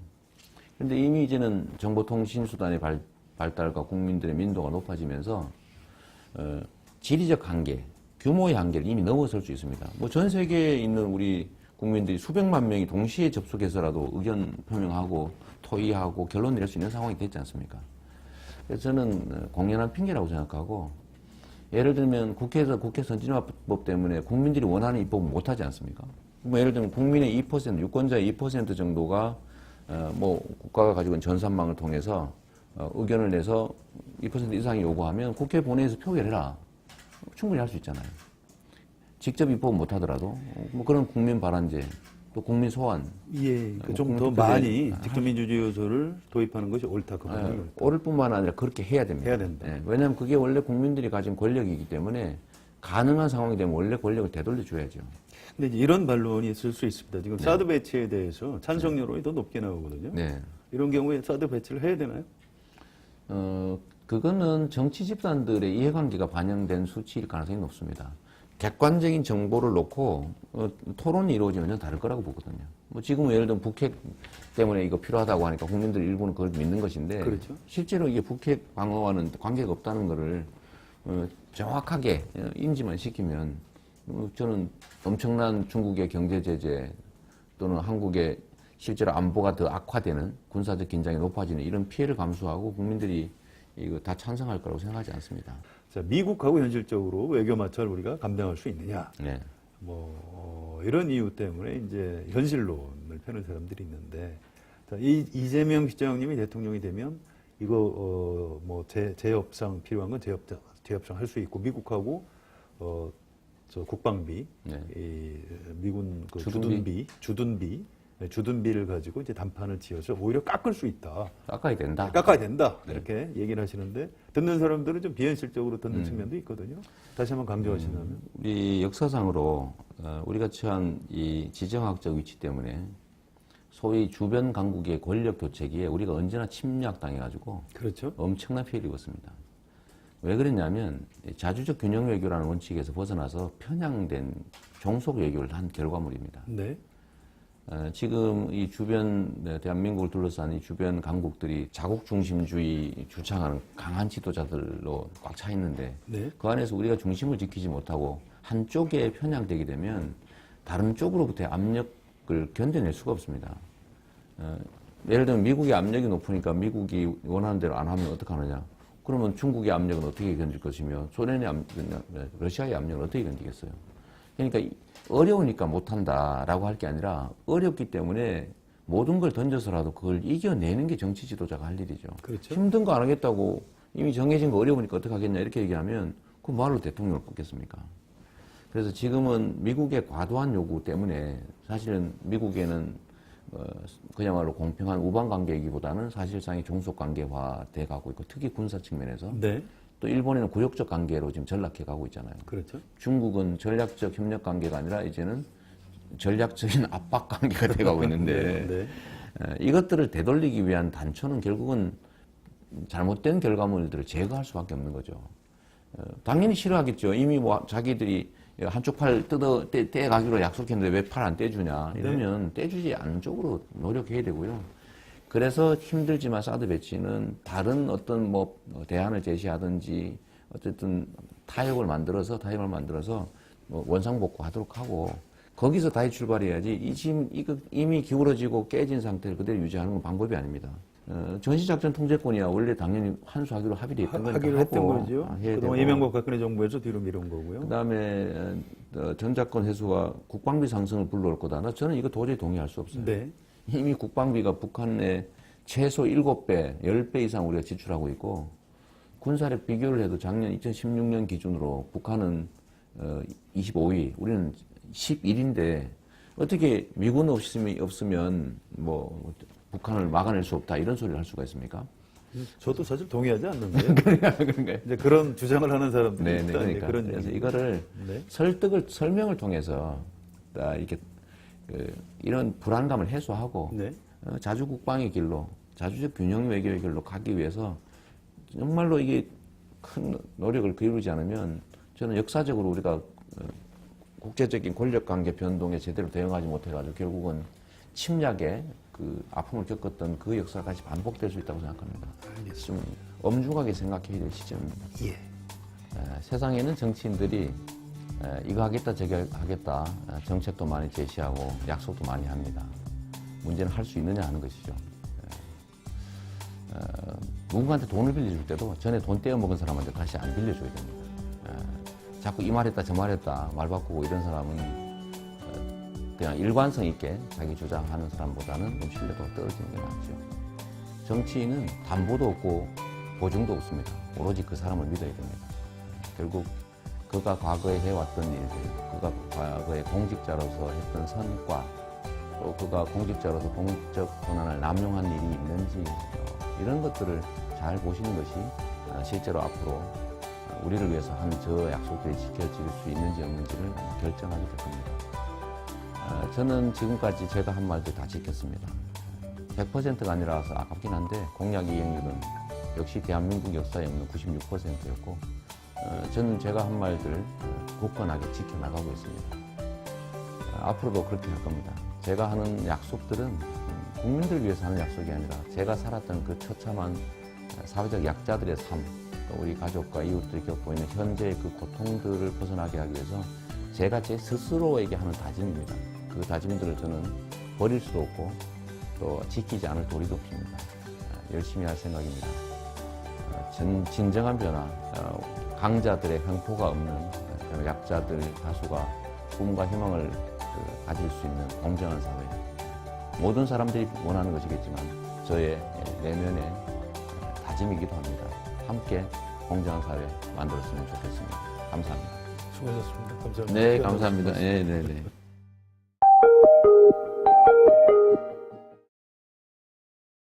그런데 이미 이제는 정보통신수단의 발달과 국민들의 민도가 높아지면서 지리적 한계, 규모의 한계를 이미 넘어설 수 있습니다. 뭐 전 세계에 있는 우리 국민들이 수백만 명이 동시에 접속해서라도 의견 표명하고 토의하고 결론 내릴 수 있는 상황이 됐지 않습니까? 그래서 저는 공연한 핑계라고 생각하고 예를 들면 국회에서 국회 선진화법 때문에 국민들이 원하는 입법을 못하지 않습니까? 뭐 예를 들면 국민의 2%, 유권자의 2% 정도가 뭐 국가가 가지고 있는 전산망을 통해서 의견을 내서 2% 이상이 요구하면 국회 본회의에서 표결해라. 충분히 할 수 있잖아요. 직접 입법 못하더라도 뭐 그런 국민 발안제, 또 국민 소환. 예, 좀 더 많이 직접 민주주의 요소를 도입하는 것이 옳다. 그 부분이 옳다. 옳을 뿐만 아니라 그렇게 해야 됩니다. 해야 된다. 왜냐하면 그게 원래 국민들이 가진 권력이기 때문에 가능한 상황이 되면 원래 권력을 되돌려 줘야죠. 근데 이제 이런 반론이 있을 수 있습니다. 지금 사드 배치에 대해서 찬성 여론이 더 높게 나오거든요. 네. 이런 경우에 사드 배치를 해야 되나요? 그거는 정치 집단들의 이해관계가 반영된 수치일 가능성이 높습니다. 객관적인 정보를 놓고 토론이 이루어지면 전 다를 거라고 보거든요. 뭐 지금은 예를 들면 북핵 때문에 이거 필요하다고 하니까 국민들 일부는 그걸 믿는 것인데 그렇죠. 실제로 이게 북핵 방어와는 관계가 없다는 거를 정확하게 인지만 시키면 저는 엄청난 중국의 경제 제재 또는 한국의 실제로 안보가 더 악화되는 군사적 긴장이 높아지는 이런 피해를 감수하고 국민들이 이거 다 찬성할 거라고 생각하지 않습니다. 자, 미국하고 현실적으로 외교 마찰을 우리가 감당할 수 있느냐? 네. 이런 이유 때문에 이제 현실론을 펴는 사람들이 있는데, 자, 이재명 시장님이 대통령이 되면 이거 재협상 필요한 건 재협상 할 수 있고 미국하고 저 국방비, 네. 미군 그 주둔비를 가지고 이제 담판을 지어서 오히려 깎을 수 있다. 깎아야 된다. 깎아야 된다. 네. 이렇게 얘기를 하시는데 듣는 사람들은 좀 비현실적으로 듣는 측면도 있거든요. 다시 한번 강조하신다면. 우리 역사상으로 우리가 처한 이 지정학적 위치 때문에 소위 주변 강국의 권력 교체기에 우리가 언제나 침략당해가지고 그렇죠. 엄청난 피해를 입었습니다. 왜 그랬냐면 자주적 균형 외교라는 원칙에서 벗어나서 편향된 종속 외교를 한 결과물입니다. 네. 지금 이 주변 대한민국을 둘러싼 이 주변 강국들이 자국 중심주의 주창하는 강한 지도자들로 꽉 차 있는데 네. 그 안에서 우리가 중심을 지키지 못하고 한쪽에 편향되게 되면 다른 쪽으로부터의 압력을 견뎌낼 수가 없습니다. 예를 들면 미국의 압력이 높으니까 미국이 원하는 대로 안 하면 어떡하느냐. 그러면 중국의 압력은 어떻게 견딜 것이며 러시아의 압력은 어떻게 견디겠어요. 그러니까 어려우니까 못한다라고 할 게 아니라 어렵기 때문에 모든 걸 던져서라도 그걸 이겨내는 게 정치 지도자가 할 일이죠. 그렇죠. 힘든 거 안 하겠다고 이미 정해진 거 어려우니까 어떻게 하겠냐 이렇게 얘기하면 그 말로 대통령을 뽑겠습니까? 그래서 지금은 미국의 과도한 요구 때문에 사실은 미국에는 그야말로 공평한 우방 관계이기보다는 사실상의 종속 관계화 돼 가고 있고 특히 군사 측면에서 네. 또 일본에는 굴욕적 관계로 지금 전락해 가고 있잖아요. 그렇죠. 중국은 전략적 협력 관계가 아니라 이제는 전략적인 압박 관계가 돼 가고 있는데 네. 이것들을 되돌리기 위한 단초는 결국은 잘못된 결과물들을 제거할 수밖에 없는 거죠. 당연히 싫어하겠죠. 이미 뭐 자기들이 한쪽 팔 떼가기로 약속했는데 왜 팔 안 떼주냐 이러면 떼주지 않는 쪽으로 노력해야 되고요. 그래서 힘들지만 사드 배치는 다른 어떤 뭐 대안을 제시하든지 어쨌든 타협을 만들어서 뭐 원상복구하도록 하고 거기서 다시 출발해야지 지금 이미 기울어지고 깨진 상태를 그대로 유지하는 건 방법이 아닙니다. 전시작전 통제권이야 원래 당연히 환수하기로 합의돼 있던 거니까 하기로 했던 거죠. 그동안 되고. 이명박 박근혜 정부에서 뒤로 미룬 거고요. 그다음에 전자권 회수와 국방비 상승을 불러올 거다. 저는 이거 도저히 동의할 수 없어요. 네. 이미 국방비가 북한의 최소 7배, 10배 이상 우리가 지출하고 있고 군사력 비교를 해도 작년 2016년 기준으로 북한은 25위, 우리는 11인데 어떻게 미군 없으면 뭐 북한을 막아낼 수 없다 이런 소리를 할 수가 있습니까? 저도 사실 동의하지 않는데요. 그러니까 이제 그런 주장을 하는 사람들이 네, 있다. 그러니까 그런 그래서 얘기. 이거를 네. 설명을 통해서 이렇게 이런 불안감을 해소하고 네. 자주 국방의 길로 자주적 균형 외교의 길로 가기 위해서 정말로 이게 큰 노력을 기울이지 않으면 저는 역사적으로 우리가 국제적인 권력 관계 변동에 제대로 대응하지 못해가지고 결국은 침략의 그 아픔을 겪었던 그 역사가 다시 반복될 수 있다고 생각합니다. 알겠습니다. 좀 엄중하게 생각해야 될 시점입니다. 예. 세상에는 정치인들이 이거 하겠다 저거 하겠다 정책도 많이 제시하고 약속도 많이 합니다. 문제는 할 수 있느냐 하는 것이죠. 누군가한테 돈을 빌려줄 때도 전에 돈 떼어먹은 사람한테 다시 안 빌려줘야 됩니다. 자꾸 이 말했다 저 말했다 말 바꾸고 이런 사람은 그냥 일관성 있게 자기 주장하는 사람보다는 좀 신뢰도가 떨어지는 게 낫죠. 정치인은 담보도 없고 보증도 없습니다. 오로지 그 사람을 믿어야 됩니다. 결국 그가 과거에 해왔던 일들, 그가 과거에 공직자로서 했던 선과 또 그가 공직자로서 공적 권한을 남용한 일이 있는지 이런 것들을 잘 보시는 것이 실제로 앞으로 우리를 위해서 한 저 약속들이 지켜질 수 있는지 없는지를 결정하게 될 겁니다. 저는 지금까지 제가 한 말들 다 지켰습니다. 100%가 아니라서 아깝긴 한데 공약 이행률은 역시 대한민국 역사에 없는 96%였고 저는 제가 한 말들 굳건하게 지켜나가고 있습니다. 앞으로도 그렇게 할 겁니다. 제가 하는 약속들은 국민들 위해서 하는 약속이 아니라 제가 살았던 그 처참한 사회적 약자들의 삶, 또 우리 가족과 이웃들이 겪고 있는 현재의 그 고통들을 벗어나게 하기 위해서 제가 제 스스로에게 하는 다짐입니다. 그 다짐들을 저는 버릴 수도 없고 또 지키지 않을 도리도 없습니다. 열심히 할 생각입니다. 진정한 변화, 강자들의 횡포가 없는 약자들 다수가 꿈과 희망을 가질 수 있는 공정한 사회. 모든 사람들이 원하는 것이겠지만 저의 내면의 다짐이기도 합니다. 함께 공정한 사회 만들었으면 좋겠습니다. 감사합니다. 수고하셨습니다. 감사합니다. 네, 감사합니다. 네, 네, 네.